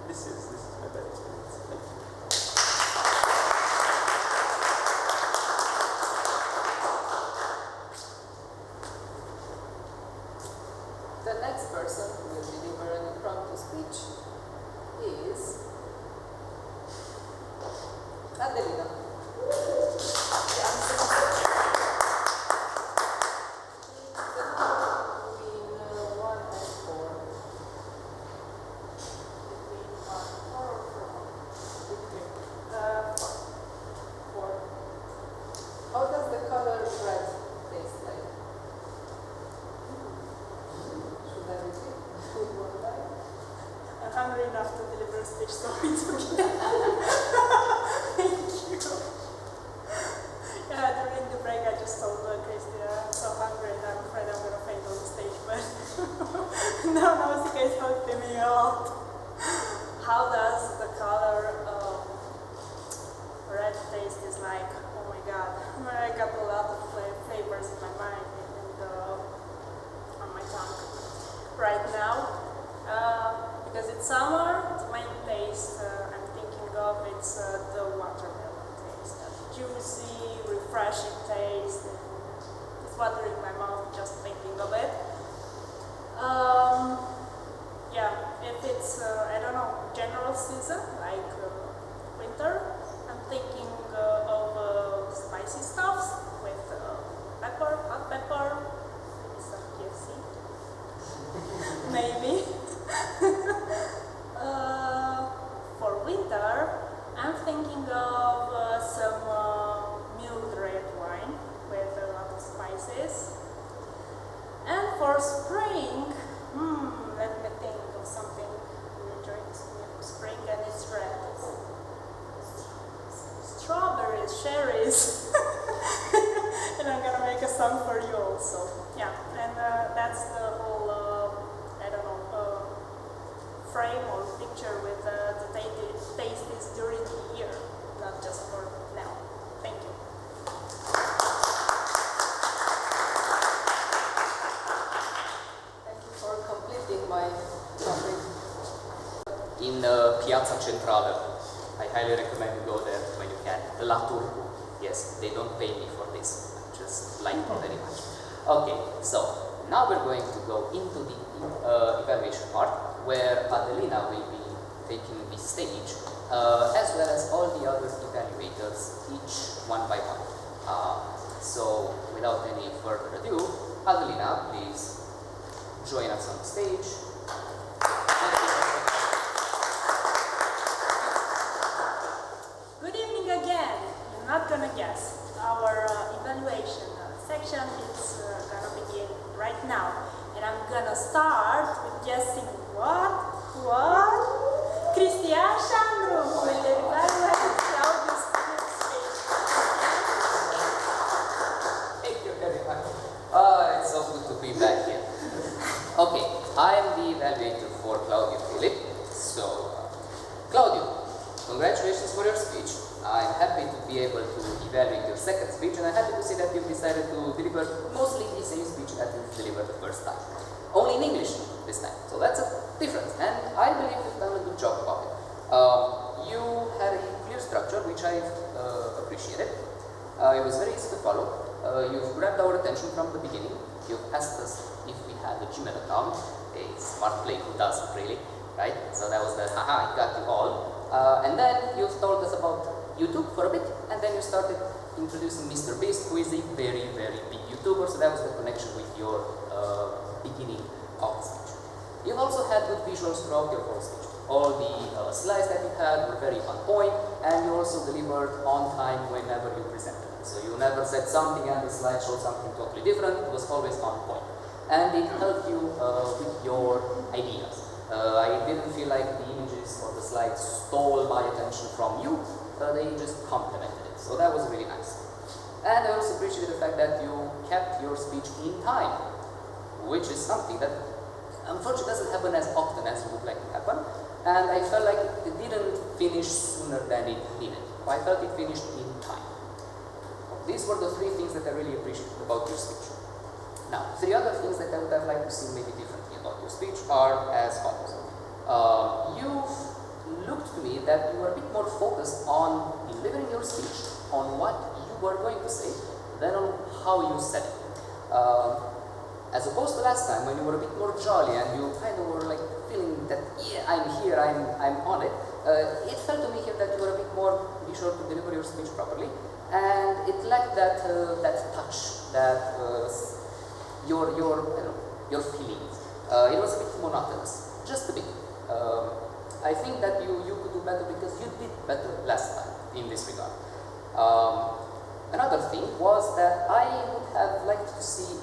This is my bad experience. Thank you. The next person who will deliver an impromptu speech is Adelina. How does the color red taste like? Should I repeat? One time? I'm hungry enough to deliver a speech, so it's okay. Thank you. Yeah, during the break I just told Christy I'm so hungry and I'm afraid I'm going to faint on the stage, but now Nausicaa is helping me a lot. How does the color red taste is like? Oh my god, I got a lot of flavors in my mind and on my tongue right now. Because it's summer, the main taste I'm thinking of it's the watermelon taste. That juicy, refreshing taste. It's watering my mouth just thinking of it. Yeah, if it's, I don't know, general season, like winter, I'm thinking of spicy stuffs with pepper, hot pepper, maybe some KFC. Maybe. For winter, I'm thinking of some milled red wine with a lot of spices. And for spring, let me think of something during spring, and it's red. Strawberries, cherries. And I'm gonna make a song for you also. Yeah, and that's the whole, I don't know, frame or picture with the taste is during the year, not just for now. Thank you. Thank you for completing my topic. In Piazza Centrale. I highly recommend you go there when you can. La Turco. Yes, they don't pay me for this. I just like it very much. Okay, so now we're going to go into the evaluation part, where Adelina will be taking the stage, as well as all the other evaluators, each one by one. So without any further ado, Adelina, please join us on the stage. Good evening again. You're not gonna guess. Our evaluation section is gonna begin right now. And I'm gonna start with guessing what? Christian Shandru will evaluate Claudius' speech. Thank you very much. It's so good to be back here. Okay, I am the evaluator for Claudio Philip. So, Claudio, congratulations for your speech. I'm happy to be able to evaluate your second speech, and I'm happy to see that you've decided to deliver mostly the same speech that you delivered the first time. Only in English this time, so that's a difference, and I believe you've done a good job about it. You had a clear structure, which I appreciated. It was very easy to follow. You've grabbed our attention from the beginning. You've asked us if we had a Gmail account. A smart play, who doesn't really, right? So that was the haha, I got you all. And then you've told us about YouTube for a bit, and then you started introducing Mr. Beast, who is a very, very big YouTuber, so that was the connection with your beginning of the speech. You've also had good visuals throughout your whole speech. All the slides that you had were very on point, and you also delivered on time whenever you presented. So you never said something and the slide showed something totally different, it was always on point. And it helped you with your ideas. I didn't feel like the images or the slides stole my attention from you, they just complemented it. So that was really nice. And I also appreciated the fact that you kept your speech in time, which is something that unfortunately doesn't happen as often as you would like to happen. And I felt like it didn't finish sooner than it needed. I felt it finished in time. These were the three things that I really appreciated about your speech. Now, three other things that I would have liked to see maybe differently about your speech are as follows. You've looked to me that you were a bit more focused on delivering your speech, on what you were going to say, than on how you said it. As opposed to last time when you were a bit more jolly and you kind of were like feeling that, yeah, I'm here, I'm on it. It felt to me here that you were a bit more be sure to deliver your speech properly, and it lacked that that touch, that your feelings. It was a bit monotonous, just a bit. I think that you could do better because you did better last time in this regard. Another thing was that I would have liked to see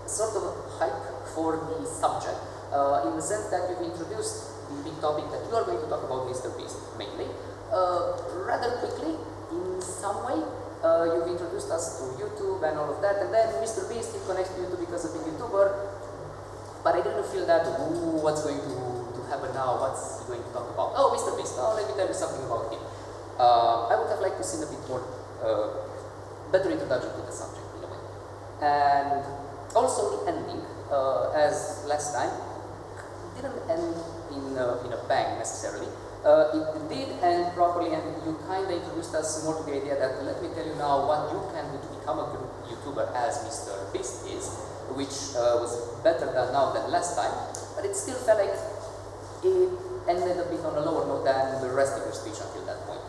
sort of hype for the subject, in the sense that you've introduced the big topic that you are going to talk about, Mr. Beast, mainly, rather quickly, in some way. You've introduced us to YouTube and all of that, and then Mr. Beast, he connects to YouTube because of being a YouTuber, but I didn't feel that, ooh, what's going to happen now, what's he going to talk about? Oh, Mr. Beast, oh, let me tell you something about him. I would have liked to see a bit more, better introduction to the subject in a way. And also the ending, as last time, didn't end in a bang necessarily. It did end properly, and you kind of introduced us more to the idea that let me tell you now what you can do to become a YouTuber as Mr. Beast is, which was better now than last time, but it still felt like it ended a bit on a lower note than the rest of your speech until that point.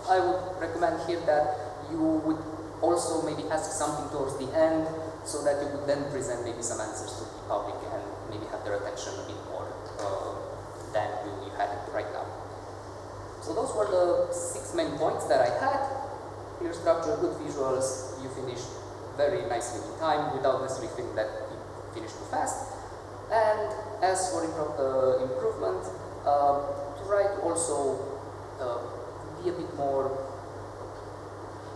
I would recommend here that you would also maybe ask something towards the end, so that you could then present maybe some answers to the public and maybe have their attention a bit more than you had it right now. So those were the 6 main points that I had. Clear structure, good visuals, you finished very nicely in time without necessarily feeling that you finished too fast. And as for improvement, try to also be a bit more,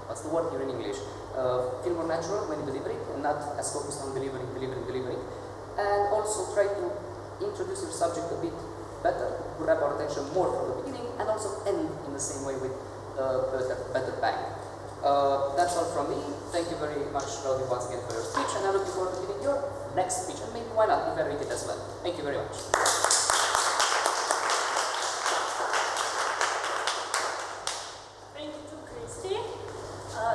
what's the word here in English? Feel more natural when you deliver it and not as focused on delivering. And also try to introduce your subject a bit better, grab our attention more from the beginning, and also end in the same way with better bang. That's all from me. Thank you very much, Claudia, once again for your speech, and I'm looking forward to hearing your next speech, and maybe why not evaluate it as well. Thank you very much. Thank you to Cristi.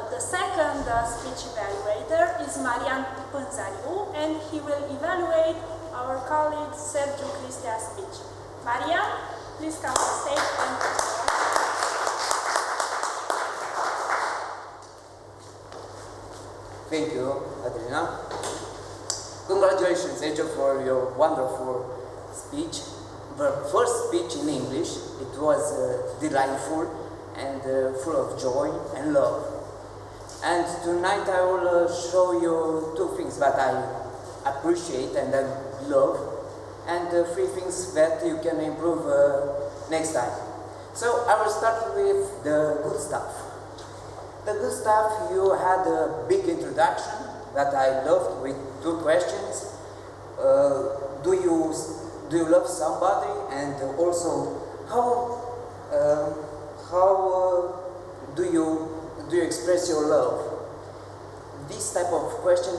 The second speech evaluator is Marian Pânzariu, and he will evaluate our colleague Sergiu Cristia's speech. Marian, please come on stage and Thank you, Adriana. Congratulations, Sergio, for your wonderful speech. The first speech in English, it was delightful and full of joy and love. And tonight I will show you 2 things that I appreciate and I love, and 3 things that you can improve next time. So I will start with the good stuff. The good stuff, you had a big introduction that I loved with 2 questions. Do you love somebody, and also how do you express your love? This type of question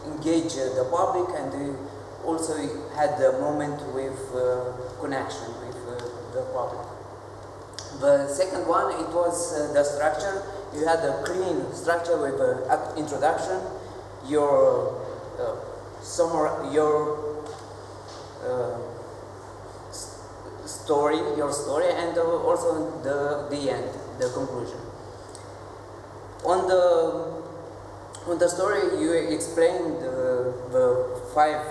engage the public, and also had a moment with connection with the public. The second one, it was the structure. You had a clean structure with an introduction, your story, and also the end, the conclusion. On the story, you explained the 5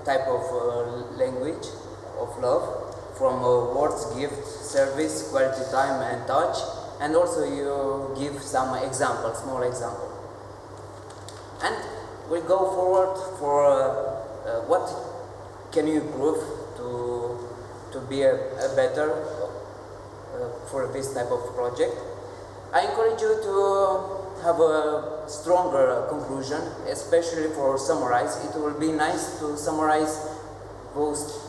type of language of love, from words, gift, service, quality time, and touch, and also you give some examples, small examples. And we go forward for what can you improve to be a better for this type of project. I encourage you to have a stronger conclusion, especially for summarize. It will be nice to summarize those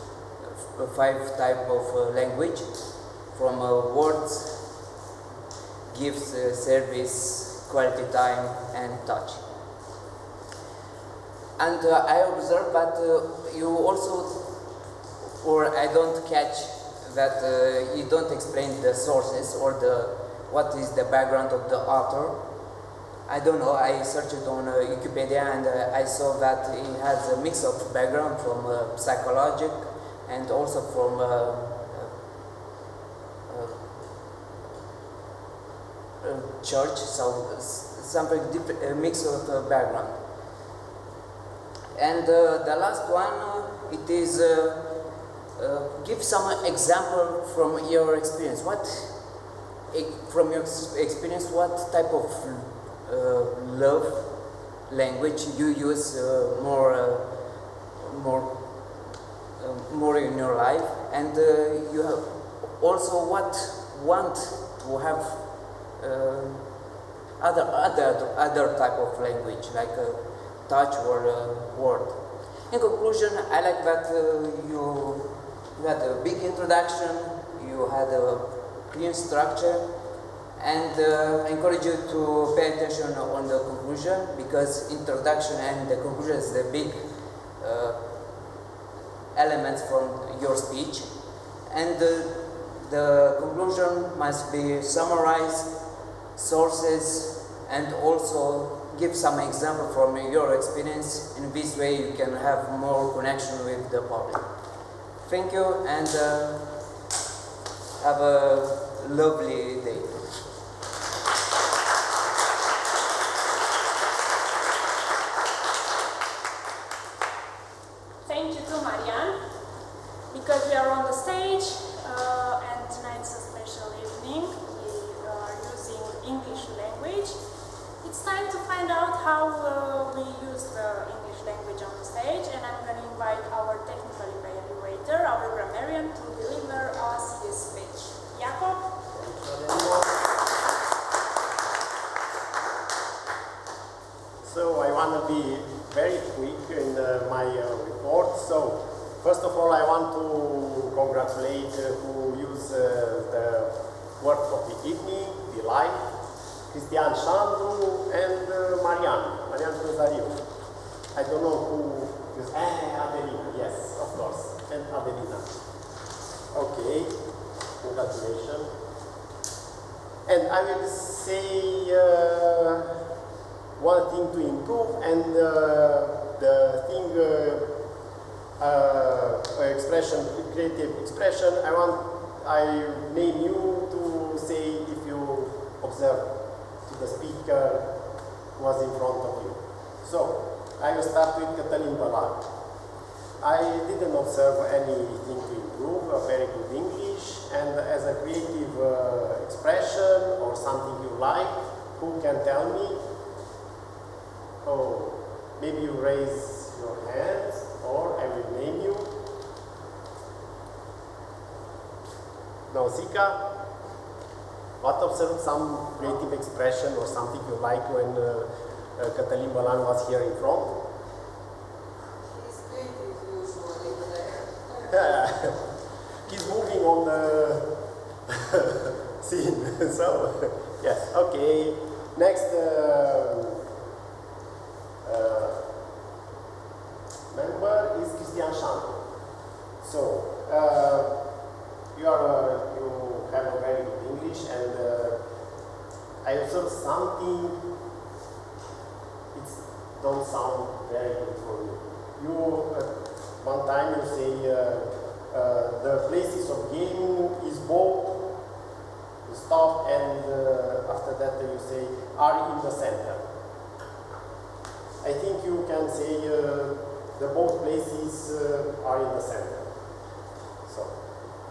5 types of language, from words, gifts, service, quality time, and touch. And I observe that you also, or I don't catch that you don't explain the sources or what is the background of the author. I don't know, I searched it on Wikipedia and I saw that it has a mix of background from psychological and also from church, so something different, a mix of background. And the last one, it is give some example from your experience. From your experience, what type of love language you use more in your life, and you have also what want to have other type of language like touch or word. In conclusion, I like that you had a big introduction, you had a clean structure, and I encourage you to pay attention on the conclusion, because introduction and the conclusion is the big elements from your speech, and the conclusion must be summarized, sources, and also give some example from your experience. In this way you can have more connection with the public. Thank you, and have a lovely day. Thank you to Marian, because we are on the stage and tonight's a special evening. We are using English language. It's time to find out how we use the English language on the stage, and I'm going to invite our technical evaluator, our grammarian, to deliver us his speech. Jakob? So I want to be very quick in my report. So first of all, I want to congratulate who used the word of the evening, delight, Cristian Sandru and Marian Cruzariu. I don't know who is Adelina, yes, of course, and Adelina. Okay, congratulations. And I will say one thing to improve, and the thing expression, creative expression. I name you to say if you observe to the speaker who was in front of you. So I will start with Cătălin Bălan. I didn't observe anything to improve, a very good English, and as a creative expression or something you like, who can tell me? Oh, maybe you raise your hands, or I will name you. Nausicaa, what observed some creative expression or something you like when Cătălin Bălan was here in front? He's creative usually there. He's moving on the scene, so yes, okay. Next member is Cristian Sandru. So you have a very good English, and I observed something. It don't sound very good for you. You one time you say the places of gaming is both. You stop, and after that you say are in the center. I think you can say the both places are in the center. So,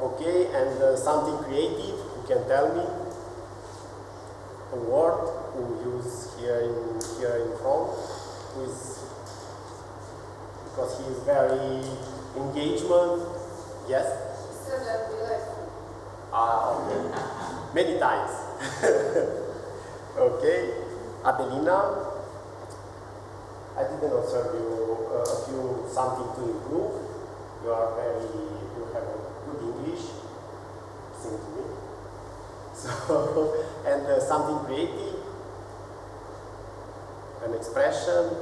okay, and something creative, you can tell me a word who use here in front, who is, because he is very engagement. Yes. He said that we like. Ah, okay. Many times. Okay, Adelina, I didn't observe you something to improve. You have a good English, seems to me. So, and something creative, an expression,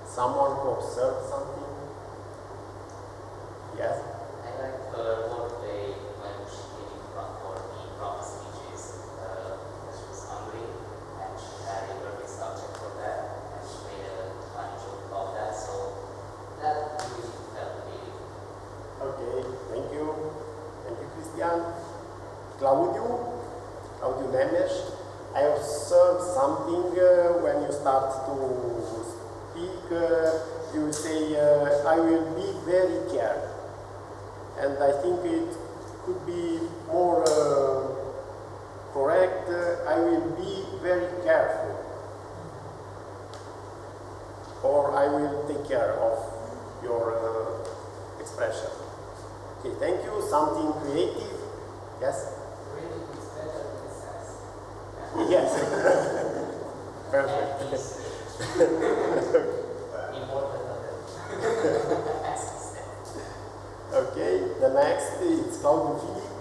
someone who observed something. Yes? I like wordplay when she did in front for the improv speeches. She was hungry and she had a perfect subject for that, and she made a funny joke about that, so that really felt really. Okay, thank you. Thank you, Christian. Claudio Nemes, I observed something when you start to speak, you say, I will be very careful. And I think it could be more correct, I will be very careful. Or I will take care of your expression. Okay, thank you. Something creative? Yes? Really, it's better than sex. Yes. Perfect. Important than Okay, the next is Claudio Philippe.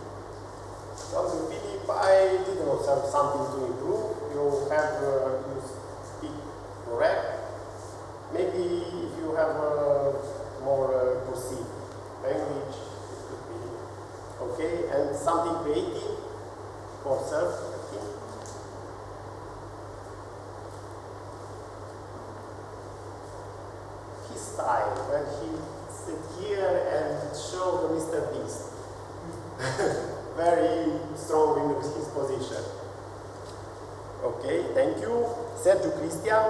Claudio Philippe, I didn't observe something to improve. You speak correct. Maybe if you have more perceived language, it could be okay. And something creative to observe, I think. His style, when he sit here and show the Mr. Beast. Very strong in his position. Okay, thank you. Sergio Cristian.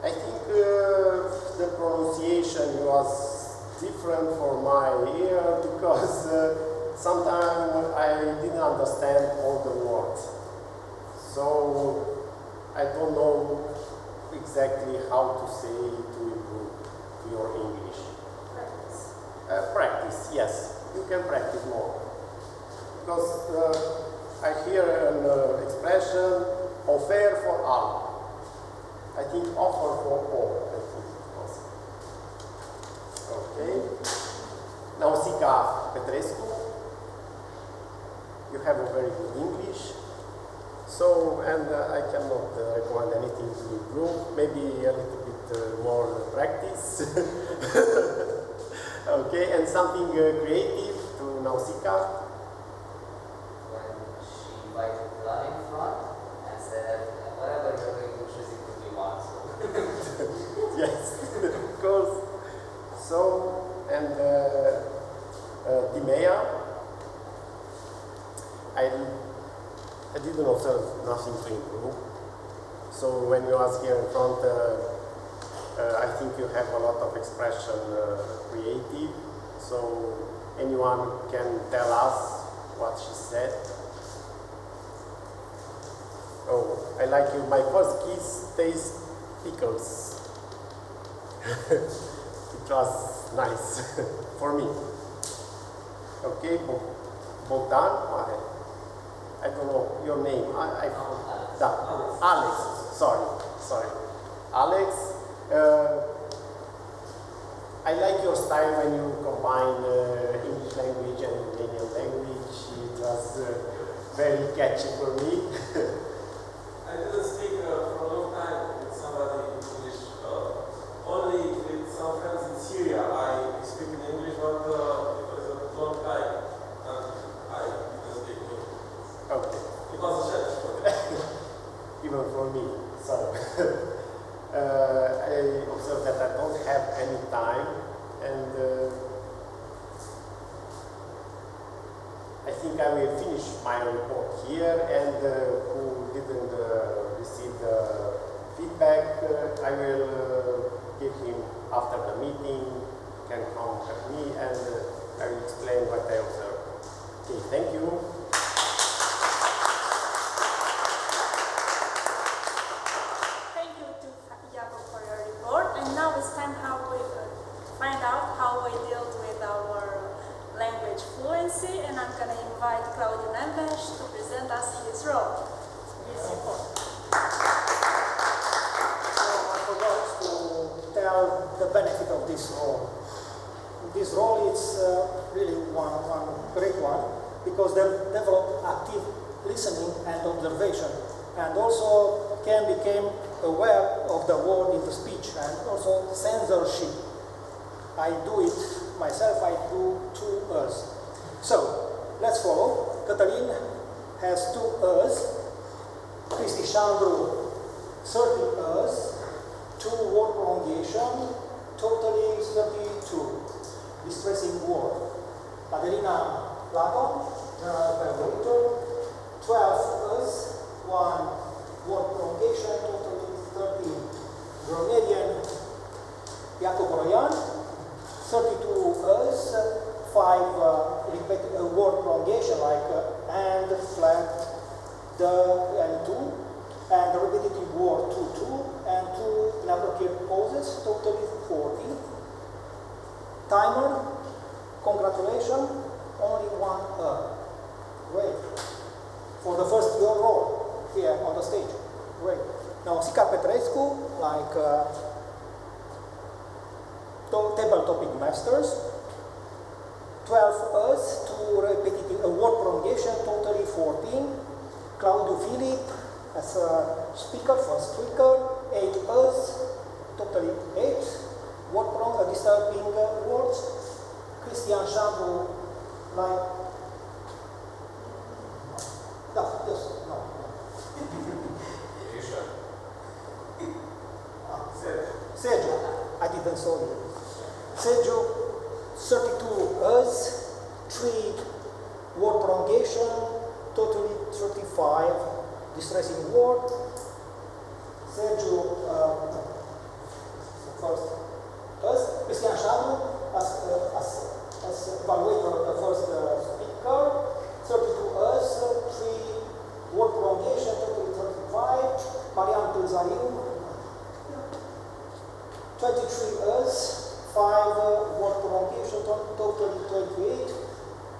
I think the pronunciation was different for my ear because sometimes I didn't understand all the words. So I don't know exactly how to say to improve your English. Practice. Practice, yes. You can practice more. Because I hear an expression, offer for all. I think offer for all. I think also. Okay. Nausicaa Petrescu. You have a very good English. So, and I cannot recommend anything to improve. Maybe a little bit more practice. Okay, and something creative to Nausicaa. When she invited Cluj in front and said, whatever you're doing, choose it to be one. So. Yes, of course. So, and Timea, I didn't observe nothing to improve. So when you ask here in front, I think you have a lot of expression creative. So anyone can tell us what she said. Oh, I like you. My first kiss tastes pickles. It was nice for me. Okay, Bogdan, I don't know your name. Alex. Sorry. Alex, I like your style when you combine English language and Romanian language. It was very catchy for me. I didn't speak for a long time with somebody in English. Only with some friends in Syria I speak in English, but it was a long time and I didn't speak English. Okay. It was a challenge for me. Even for me. So I observed that I don't have any time, and I think I will finish my report here, and who didn't receive the feedback, I will give him after the meeting, can contact me, and I will explain what I observed. Okay, thank you. Thank you to Jacob for your report. And now it's time how we find out how we dealt with our great one, because they develop active listening and observation, and also can become aware of the word in the speech, and also censorship. I do it myself, I do 2 E's. So, let's follow. Cătălin has 2 E's, Cristi Șandru 30 E's, 2 word prolongation, totally 32. Distressing word. Adelina Platon, General Evaluator, 12 E's, 1 word prolongation, totally 13. Romanian Iacob Royan, 32 E's, 5 word prolongation like and, flat, the, and to, and the repetitive word to, and 2 inappropriate pauses, totally 40. Timer, congratulations, only 1 Great. For the first your role here on the stage. Great. Now Sica Petrescu, like table topic masters, 12 E's, 2 repetitive word prolongation, totally 14. Claudiu Filip as a speaker, first speaker, 8 E's, totally 8. Word disturbing words. Cristian Șandru, like no. Sergio, I didn't saw you. Sergio, 32 E's, 3 word prolongation, totally 35 distressing word. Sergio, first E's, Cristian Șandru as evaluator, the first speaker, 32 E's, 3 word prolongation, totally 35. Marian Pulzariu, 23 E's, 5 word prolongation, totally 28.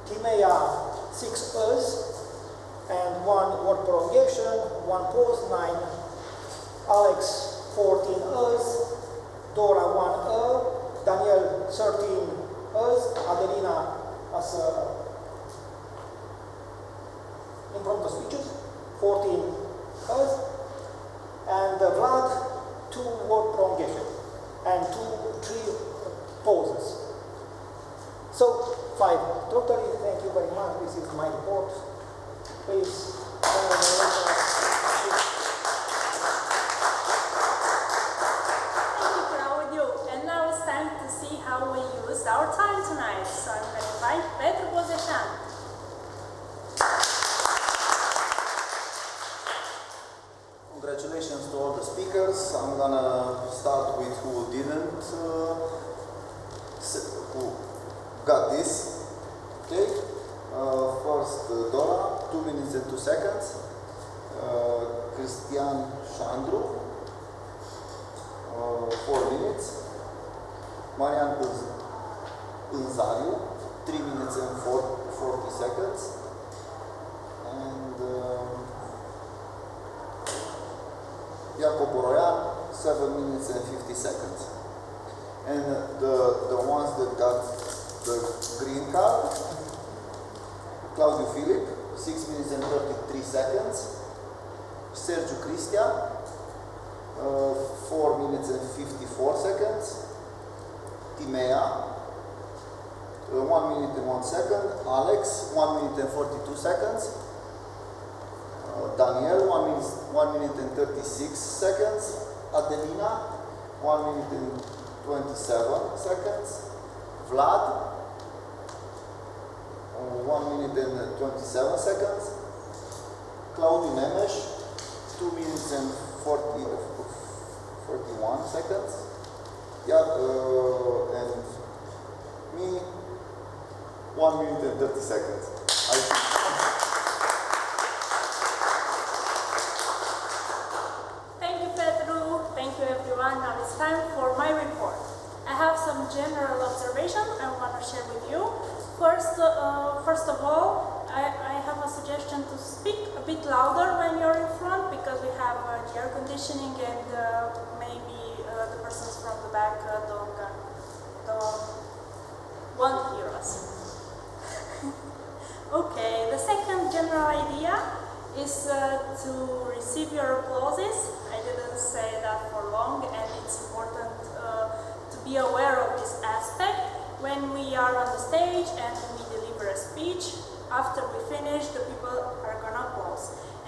Timea, 6 E's, and 1 word prolongation, 1 pause, 9. Alex, 14 E's, Dora, 1 E, Daniel, 13 E's, Adelina as impromptu speeches, 14 E's, and Vlad, 2 word prolongation, and 3 pauses. So, 5 totally. Thank you very much. This is my report. Please. Our time tonight, so I'm going to invite Petru Bozeșan. Congratulations to all the speakers. I'm gonna start with who didn't, who got this. Okay. First, Dora, 2 minutes and 2 seconds. Cristian Șandru, 4 minutes. Marian Pânzariu, 3 minutes and 40 seconds. And Iacob Royan, 7 minutes and 50 seconds. And the ones that got the green card, Claudiu Filip, 6 minutes and 33 seconds. Sergiu Cristian, 4 minutes and 54 seconds. Timea, 1 minute and 1 second. Alex, 1 minute and 42 seconds. Daniel, 1 minute and 36 seconds. Adelina, 1 minute and 27 seconds. Vlad, 1 minute and 27 seconds. Claudiu Nemes, 2 minutes and 41 seconds. Yeah, and me, 1 minute and 30 seconds. Thank you, Petru. Thank you, everyone. Now it's time for my report. I have some general observations I want to share with you. First of all, I have a suggestion to speak a bit louder when you're in front, because we have the air conditioning and maybe the persons from the back won't hear us. is to receive your applauses. I didn't say that for long, and it's important to be aware of this aspect. When we are on the stage and we deliver a speech, after we finish, the people are gonna applaud.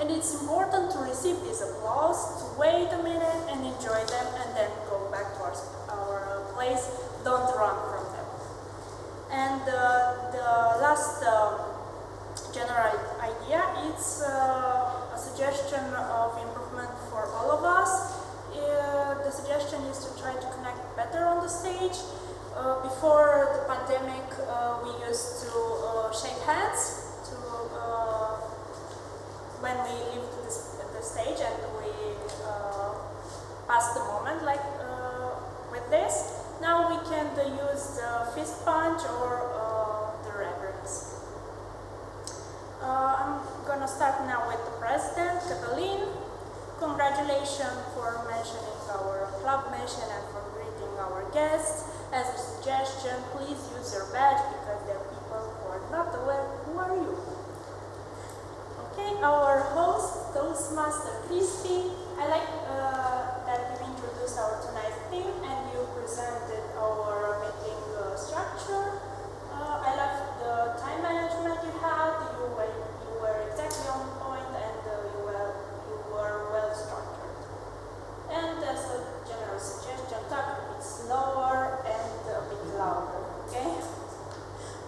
And it's important to receive this applause, to wait a minute and enjoy them, and then go back to our place. Don't run from them. And the last general idea, it's a suggestion of improvement for all of us. The suggestion is to try to connect better on the stage. Before the pandemic, we used to shake hands when we leave the stage, and we pass the moment like with this. Now we can use the fist punch or the reverence. I'm gonna start now with the president, Catalin. Congratulations for mentioning our club mission and for greeting our guests. As a suggestion, please use your badge because there are people who are not aware who are you. Okay, our host, Toastmaster Christy. I like that you introduced our tonight's theme and you presented our meeting structure. I love the time management you had. You were exactly on point, and you were well structured. And as a general suggestion, talk a bit slower and a bit louder. Okay.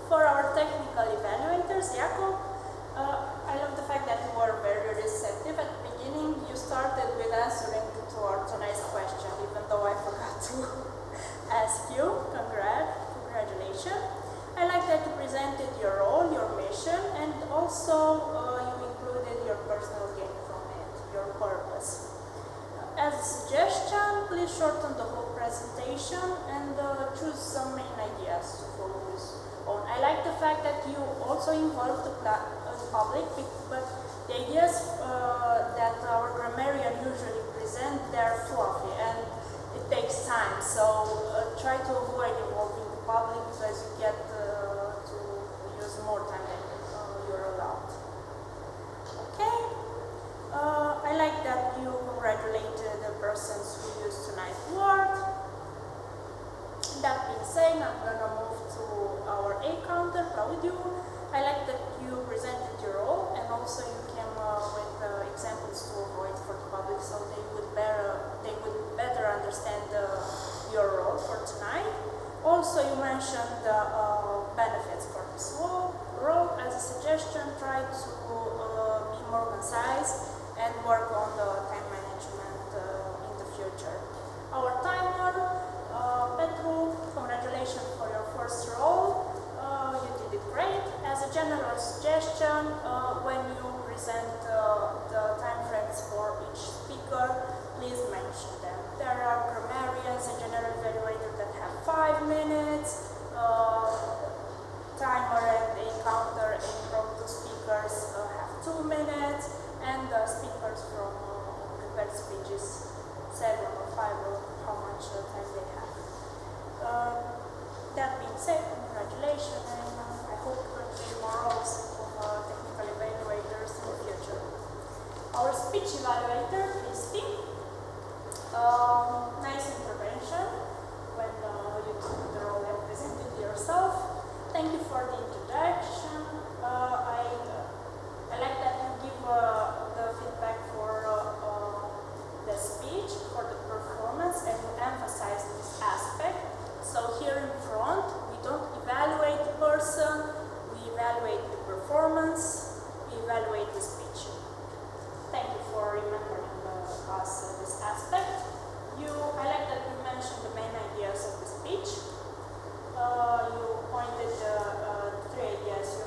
For our technical evaluators, Jakob, I love the fact that you were very receptive at the beginning. You started with answering to our tonight's question, even though I forgot to ask you. Congratulations. I like that you presented your role, your mission, and also you included your personal gain from it, your purpose. As a suggestion, please shorten the whole presentation and choose some main ideas to focus on. I like the fact that you also involve the public, but the ideas that our grammarian usually present, they're fluffy and it takes time. So try to avoid involving the public because you get to use more time than you're allowed. Okay. I like that you congratulated the persons who used tonight's word. That being said, I'm gonna move to our A counter, Claudio. I like that you presented your role and also you came with examples to avoid for the public so they would better understand your role for tonight. Also, you mentioned the benefits for this role. As a suggestion, try to be more concise and work on the time management in the future. Our timer, Petru, congratulations for your first role. You did it great. As a general suggestion, when you present the time frames for each speaker, please mention them. There are grammarians and general evaluators that have 5 minutes. Timer and encounter and impromptu speakers have 2 minutes, and the speakers from prepared speeches 7 or 5 or how much time they have. That being said, congratulations, and I hope to see more roles of technical evaluators in the future. Our speech evaluator, Christy. Nice intervention when you took the role and presented yourself. Thank you for the introduction. I like that you give the feedback for the speech, for the performance, and you emphasize this aspect. So here in front, we don't evaluate the person, we evaluate the performance, we evaluate the speech. Thank you for remembering us this aspect. I like that you mentioned the main ideas of the speech. You pointed the 3 ideas you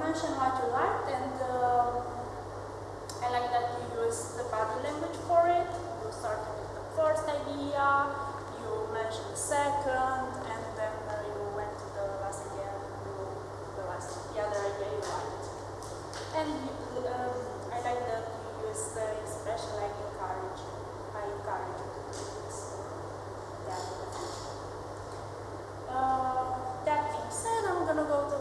mention what you liked, and I like that you use the body language for it. You started with the first idea, you mentioned the second, and then you went to the last idea, the other idea you liked. And I like that you use the expression like encourage. I encourage you to do this. That in the future. That being said, I'm gonna go to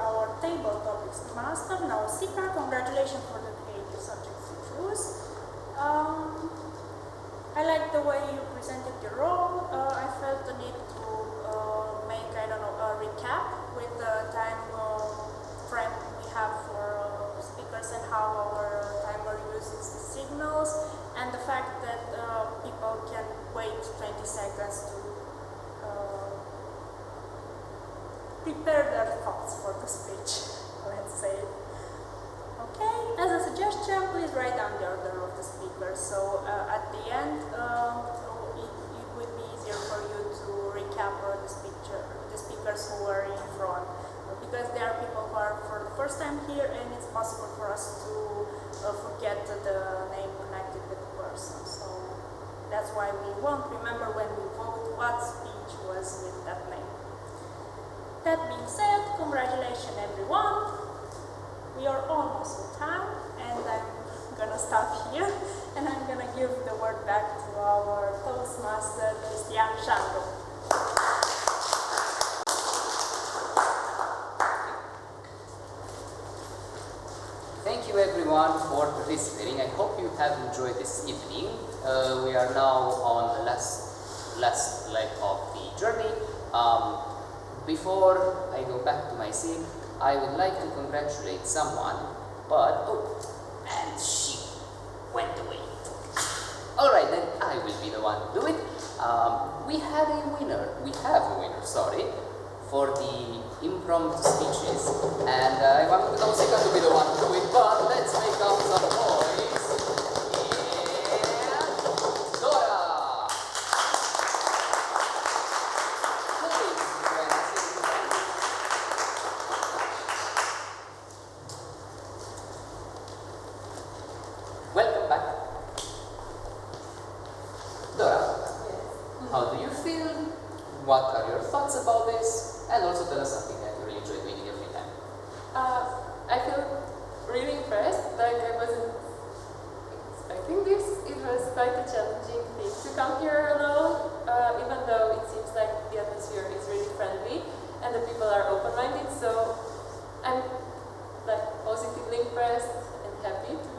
our table topics master. Now, Sika, congratulations for the creative subjects you choose. I like the way you presented your role. I felt the need to make, I don't know, a recap with the time frame we have for speakers and how our timer uses the signals, and the fact that people can wait 20 seconds to prepare their thoughts for the speech, let's say. Okay, as a suggestion, please write down the order of the speakers. So at the end, it would be easier for you to recap the speakers who are in front. Because there are people who are for the first time here, and it's possible for us to forget the name connected with the person. So that's why we won't remember when we vote what speech was with that name. That being said, congratulations everyone. We are almost on time, and I'm gonna stop here, and I'm gonna give the word back to our Toastmaster, Cristian Shandro. Thank you everyone for participating. I hope you have enjoyed this evening. We are now on the last leg of the journey. Before I go back to my seat, I would like to congratulate someone, but and she went away. Alright, then I will be the one to do it. We have a winner, sorry, for the impromptu speeches, and I want Nausicaa to be the one to do it, but let's make up some noise. And Dora! Welcome back. Dora, how do you feel? What are your thoughts about this? And also tell us something that you really enjoy doing in your free time. I feel really impressed. Like, I wasn't expecting this. It was quite a challenging thing to come here alone, even though it seems like the atmosphere is really friendly and the people are open-minded. So I'm like positively impressed and happy to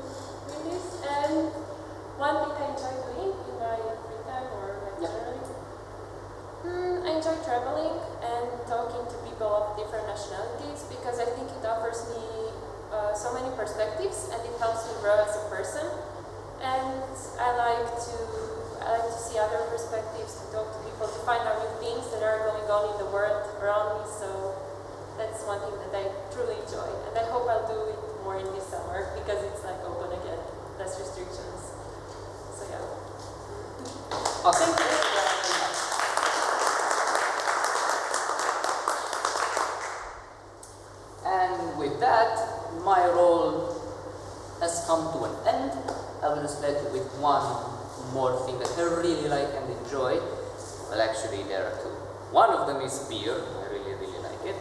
win this. And one thing I enjoy doing in my free time or generally, I enjoy traveling and talking to people of different nationalities, because I think it offers me so many perspectives and it helps me grow as a person. And I like to see other perspectives, to talk to people, to find out new things that are going on in the world around me. So that's one thing that I truly enjoy, and I hope I'll do it more in this summer because it's like open again, less restrictions. So yeah. Awesome. Thank you. And with that, my role has come to an end. I will just let you with one more thing that I really like and enjoy. Well, actually, there are two. One of them is beer. I really like it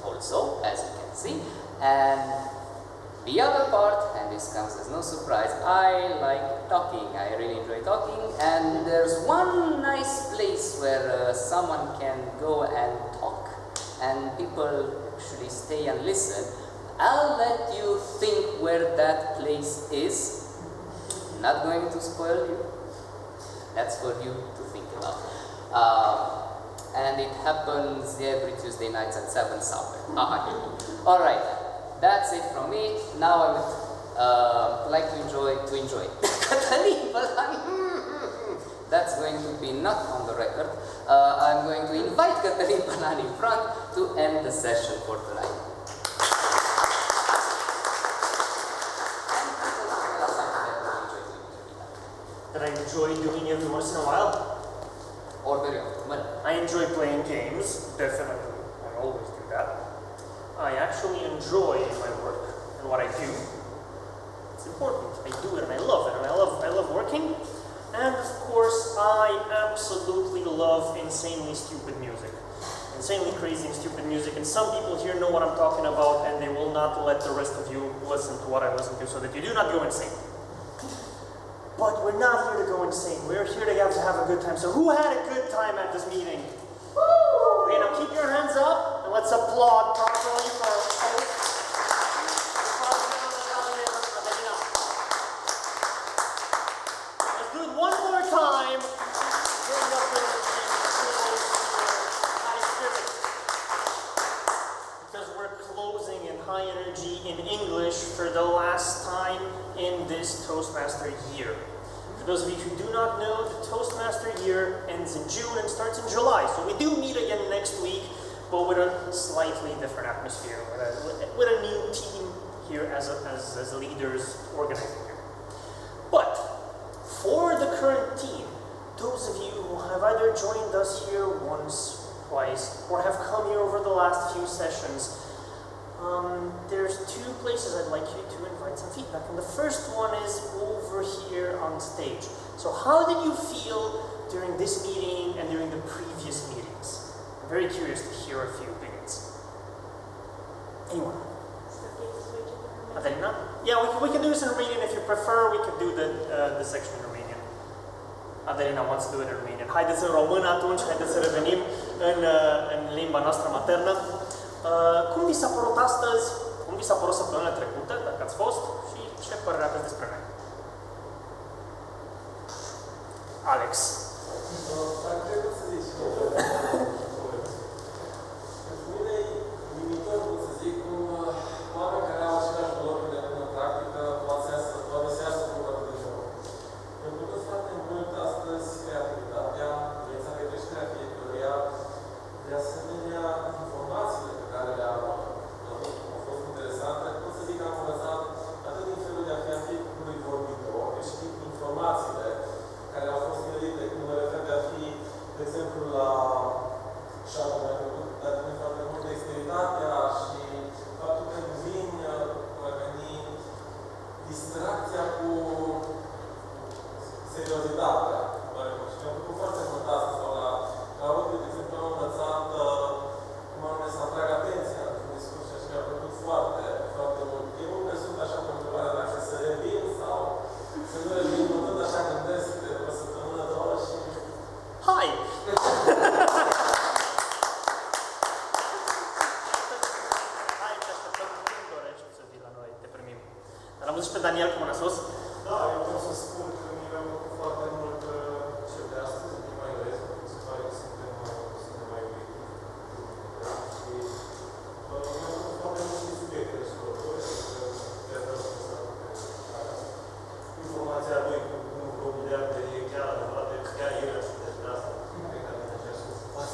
also, as you can see. And the other part, and this comes as no surprise, I like talking. I really enjoy talking. And there's one nice place where someone can go and talk, and people actually stay and listen. I'll let you think where that place is. Not going to spoil you. That's for you to think about. And it happens every Tuesday nights at 7 somewhere. Alright, that's it from me. Now I would like to enjoy. That's going to be not on the record. I'm going to invite Cătălin Pălan in front to end the session for tonight. That I enjoy doing every once in a while. Or very often. I enjoy playing games, definitely. I always do that. I actually enjoy my work and what I do. It's important. I do it and I love it, and I love working. And of course, I absolutely love insanely stupid music. Insanely crazy and stupid music. And some people here know what I'm talking about, and they will not let the rest of you listen to what I listen to so that you do not go insane. But we're not here to go insane. We're here to have a good time. So who had a good time at this meeting? Woo! Okay, now keep your hands up and let's applaud properly for our host. Let's do it one more time. Bring up the high spirit. Because we're closing in high energy in English for the last time in this Toastmaster year. For those of you who do not know, the Toastmaster year ends in June and starts in July. So we do meet again next week, but with a slightly different atmosphere, with a new team here as leaders organizing here. But for the current team, those of you who have either joined us here once, twice, or have come here over the last few sessions, there's two places I'd like you to invite some feedback. And the first one is over here on stage. So how did you feel during this meeting and during the previous meetings? I'm very curious to hear a few opinions. Anyone? Adelina? Yeah, we can do this in Romanian if you prefer. We could do the section in Romanian. Adelina wants to do it in Romanian. Haideți în român atunci, haideți să revenim în limba noastră maternă. Cum vi s-a părut astăzi? Cum vi s-a părut săptămâna trecută, dacă ați fost? Și ce părere aveți despre noi? Alex. Ar trebui să zici că pentru mine e limitor, să zic, cum oameni care au aceleași valori de în practică poate să iasă cu un de joc. Mi-a plăcut foarte mult astăzi creativitatea, dorința de creșterea fiecăruia, de asemenea informațiile pe care le-am avut, au fost interesante. Pot să zic că am învățat atât din felul de a fi fiecărui vorbitor, cât și din informațiile care au fost gândite, cum mă refer de a fi, de exemplu, la șapte, mai făcut, dar din foarte mult dexteritatea și faptul că va veni distracția cu seriozitatea. Și mi-a plăcut foarte mult asta, sau la audio, de exemplu, am învățat cum anume să atrag atenția în discurs și mi-a plăcut foarte, foarte mult. Eu încă sunt așa pe întrebarea dacă să revin sau să nu revin, mă tot așa gândesc de o săptămână, două și... Hai! Hai, te așteptăm când dorești să vii la noi, te primim. Dar am văzut și pe Daniel cum a sus. Da, eu vreau să spun că mi-a plăcut foarte mult cel de astăzi, din mai ales, pentru că se pare că suntem mai obiectivi. Și mi-a plăcut foarte mult și subiectele și lucruri, chiar vreau să spun informația lui cu probabilitate e chiar adevărată, chiar e despre asta, pe care ne încerc să o fac.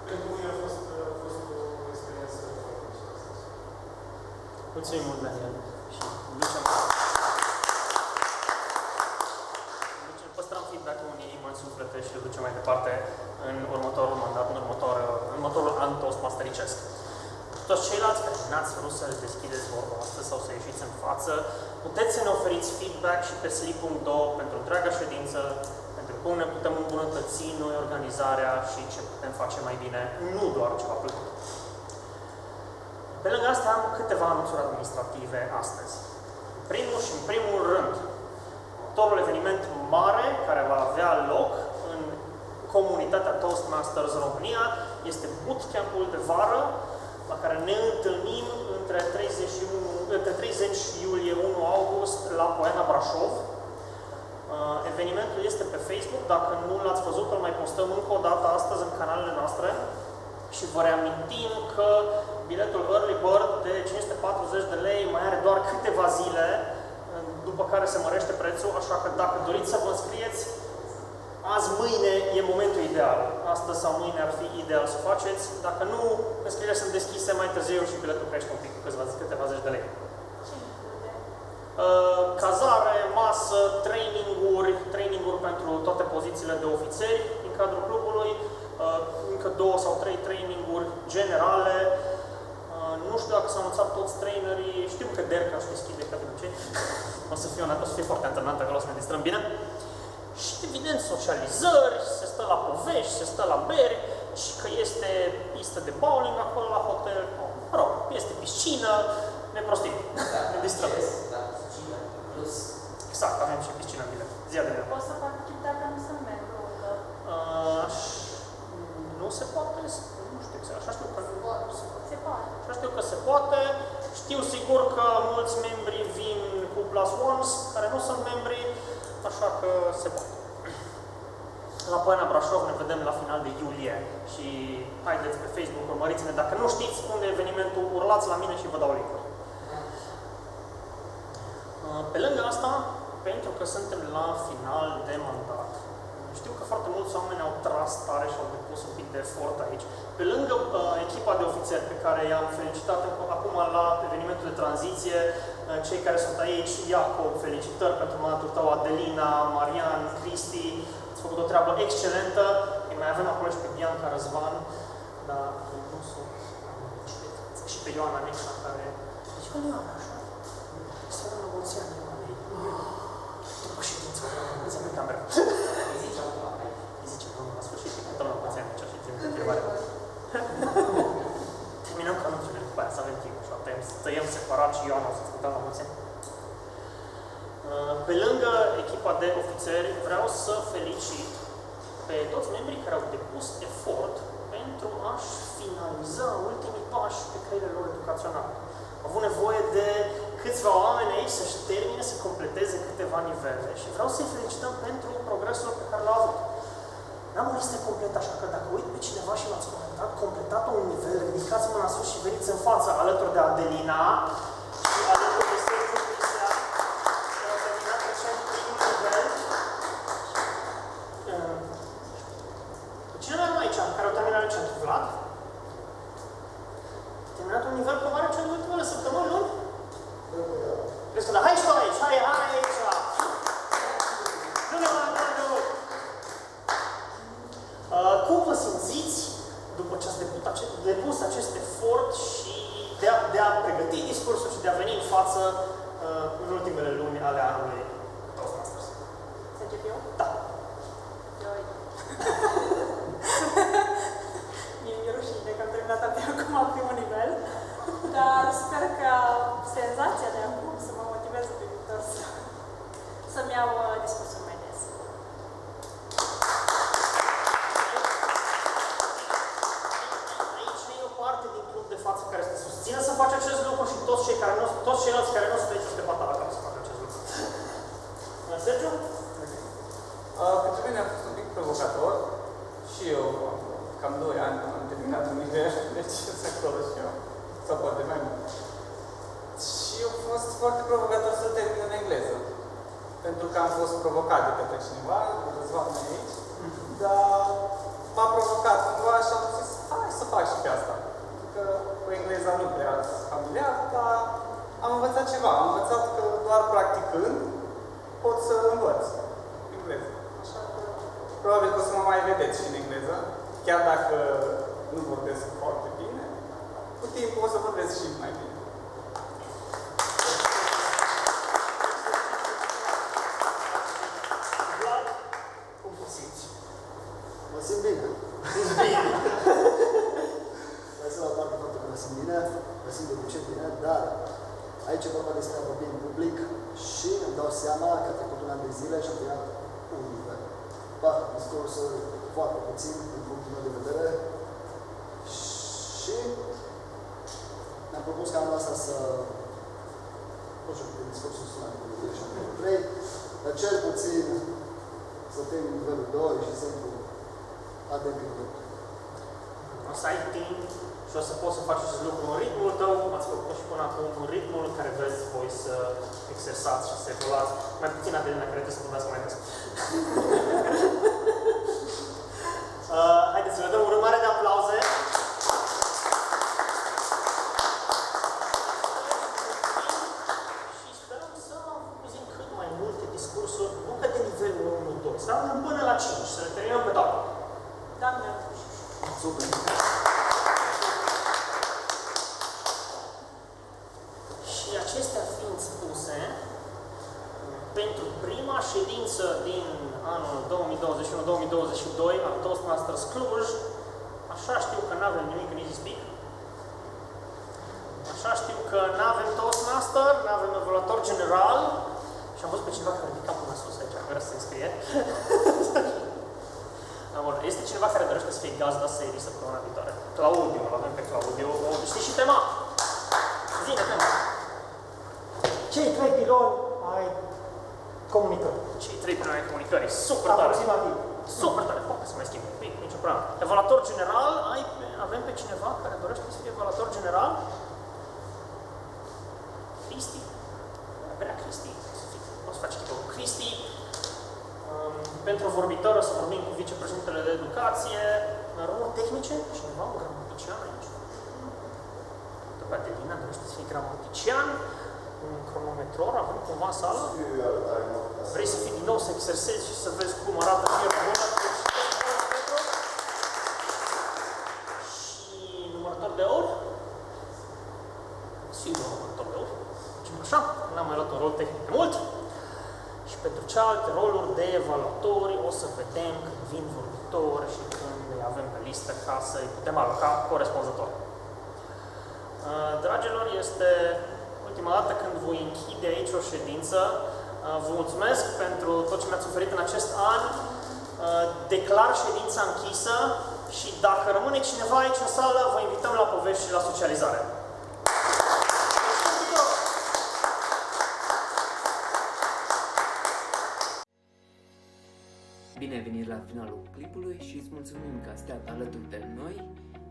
Pentru mine a fost o experiență foarte mișto astăzi. Mulțumim mult, Daniel. Și păstrăm feedback-ul în inimă, în suflete și îl ducem mai departe în următorul mandat, în următorul an toastmastericesc. Toți ceilalți care n-ați vrut să deschideți vorba astăzi sau să ieșiți în față, puteți să ne oferiți feedback și pe slip.do pentru întreaga ședință, pentru cum ne putem îmbunătăți noi organizarea și ce putem face mai bine, nu doar ce v-a plăcut. Pe lângă asta am câteva anunțuri administrative astăzi. În primul rând, următorul eveniment mare care va avea loc în comunitatea Toastmasters România este bootcamp-ul de vară, la care ne întâlnim între 30 iulie 1 august la Poiana Brașov. Evenimentul este pe Facebook, dacă nu l-ați văzut, îl mai postăm încă o dată astăzi în canalele noastre și vă reamintim că biletul Early Bird de 540 de lei mai are doar câteva zile, după care se mărește prețul, așa că dacă doriți să vă înscrieți, azi, mâine e momentul ideal. Astăzi sau mâine ar fi ideal să faceți. Dacă nu, înscrierile sunt deschise mai târziu și biletul crește un pic cu câteva zeci de lei. Cazare, masă, traininguri pentru toate pozițiile de ofițeri în cadrul clubului, încă 2 sau 3 traininguri generale, toți trainerii, știu că Derca își deschide ca de obicei, o să fie foarte antrenant acolo, să ne distrăm bine. Și evident socializări, se stă la povești, se stă la beri, și că este pistă de bowling acolo la hotel, mă rog, este piscină, ne prostim, ne distrăm. Da, piscină, plus. Exact, avem și piscină în bilet. Zi, Adriana. Poți să particip dacă nu sunt membru încă. Nu se poate, nu știu exact, așa știu că Se poate. așa știu că se poate. Știu sigur că mulți membri vin cu plus ones, care nu sunt membri, așa că se poate. La Poiana Brașov ne vedem la final de iulie și haideți pe Facebook, urmăriți-ne. Dacă nu știți unde e evenimentul, urlați la mine și vă dau link-ul. Pe lângă asta, pentru că suntem la final de mandat, știu că foarte mulți oameni au tras tare și au depus un pic de efort aici. Pe lângă echipa de ofițeri pe care i-am felicitat acum la evenimentul de tranziție, cei care sunt aici, Iacob, felicitări pentru mandatul tău, Adelina, Marian, Cristi, ați făcut o treabă excelentă. Îi mai avem acolo și pe Bianca Răzvan, dar nu sunt. Și pe Ioana Nexa, care... Deci că Ioana, așa? Este la mulți ani, Ioana. După ședință, mulți ani pe cameră. Îi zice, domnul, la sfârșit, cântăm la mulți ani, deci așa trimite întrebare. Terminăm ca anunțurile după aia, să avem timp, așa, tăiem separat și Ioana o să-ți cântăm la mulți ani. Pe lângă echipa de ofițeri, vreau să felicit pe toți membrii care au depus efort pentru a-și finaliza ultimii pași pe căile lor educaționale. Au avut nevoie de câțiva oameni aici să-și termine, să completeze câteva nivele și vreau să-i felicităm pentru progresul pe care l-au avut. N-am o listă completă, așa că dacă uit pe cineva și l-ați completat un nivel, ridicați mâna sus și veniți în față alături de Adelina și alături de Sergiu Cristea, care au terminat recent primul nivel. Cine mai avem aici, care au terminat recent? Vlad? Terminat un nivel pe mare cel ultimele săptămâni, luni? Crezi că da? Hai și tu aici, hai aici! Nu-ne mai nu! Cum vă simțiți după ce ați depus acest efort și de a pregăti discursul și de a veni în față în ultimele luni ale anului Toastmasters? Să încep eu? Da. Mi-e rușine că am terminat abia acum primul nivel, dar sper că senzația de acum să mă motiveze pe viitor să-mi iau discursul mai des. Aici e o parte din club de față care se susține să faci acest lucru și toți ceilalți care nu sunt aici să te bată la cap să facă acest lucru. Sergiu? Pentru mine a fost un pic provocator și eu cam 2 ani am terminat un nivel, deci sunt acolo și eu, sau poate mai mult. Și a fost foarte provocator să termin în engleză, pentru că am fost provocat de către cineva, de câțiva oameni aici, dar m-a provocat cumva și am zis, hai să fac și pe asta. Pentru că cu engleza nu prea familiar, dar am învățat ceva. Am învățat că doar practicând pot să învăț engleză. Așa că probabil că o să mă mai vedeți și în engleză, chiar dacă nu vorbesc foarte bine, cu timpul o să vorbesc și mai bine. Vlad, cum te simți? Mă simt bine. Simți bine? Hai să la parte faptul că mă simt bine, mă simt de obicei bine, dar aici e vorba despre a vorbi în public și îmi dau seama că a trecut un an de zile și am terminat un nivel. Discursuri foarte puțin, din punctul meu de vedere, și mi-am propus ca anul ăsta să, nu știu câte discursuri sunt acum, și am 3, dar cel puțin să termin nivelul 2 și să intru adânc în grup. O să ai timp și o să poți să faci acest lucru în ritmul tău, ați făcut și până acum în ritmul în care vreți voi să exersați și să evoluați. Mai puțin Adelina, care trebuie să vorbească mai des. Haideți să le dăm un mare de aplauze. Și sperăm să auzim cât mai multe discursuri, nu ca de nivelul 1-2, să ajungem până la 5, să le terminăm pe toate. Doamne, Super! ședință din anul 2021-2022 al Toastmasters Cluj. Așa știu că nu avem nimic în Easy Speak. Așa știu că nu avem Toastmaster, nu avem Evaluator General. Și am văzut pe cineva care ridica până sus aici, care să se înscrie. Bun, este cineva care dorește să fie gazda serii săptămâna viitoare. Claudiu, îl avem pe Claudiu. Știi și tema? Zine tema. Cei 3 piloni ai comunicării. Cei 3 piloni ai comunicării. Super tare. Aproximativ. Super tare. Poate să mai schimb un pic, nicio problemă. Evaluator general, avem pe cineva care dorește să fie evaluator general? Cristi? Vrea Cristi. O să faci chipă cu Cristi. Pentru vorbitor o să vorbim cu vicepreședintele de educație. Roluri tehnice? Cineva, un gramatician aici? După Adelina dorește să fie gramatician. Un cronometror, avem cumva în sală? Vrei să fii din nou, să exersezi și să vezi cum arată fiecare bună? Și numărător de ori? Sigur, numărător de ori. Zicem așa, n-am mai luat un rol tehnic de mult. Și pentru cealaltă roluri de evaluatori o să vedem când vin vorbitori și când îi avem pe listă ca să-i putem aloca corespunzător. Dragilor, este ultima dată când voi închide aici o ședință. Vă mulțumesc pentru tot ce mi-ați oferit în acest an. Declar ședința închisă și dacă rămâne cineva aici în sală, vă invităm la povești și la socializare. Bine ai venit la finalul clipului și îți mulțumim că ai stat alături de noi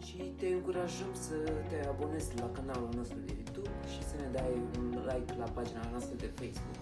și te încurajăm să te abonezi la canalul nostru de YouTube și să ne dai un like la pagina noastră de Facebook.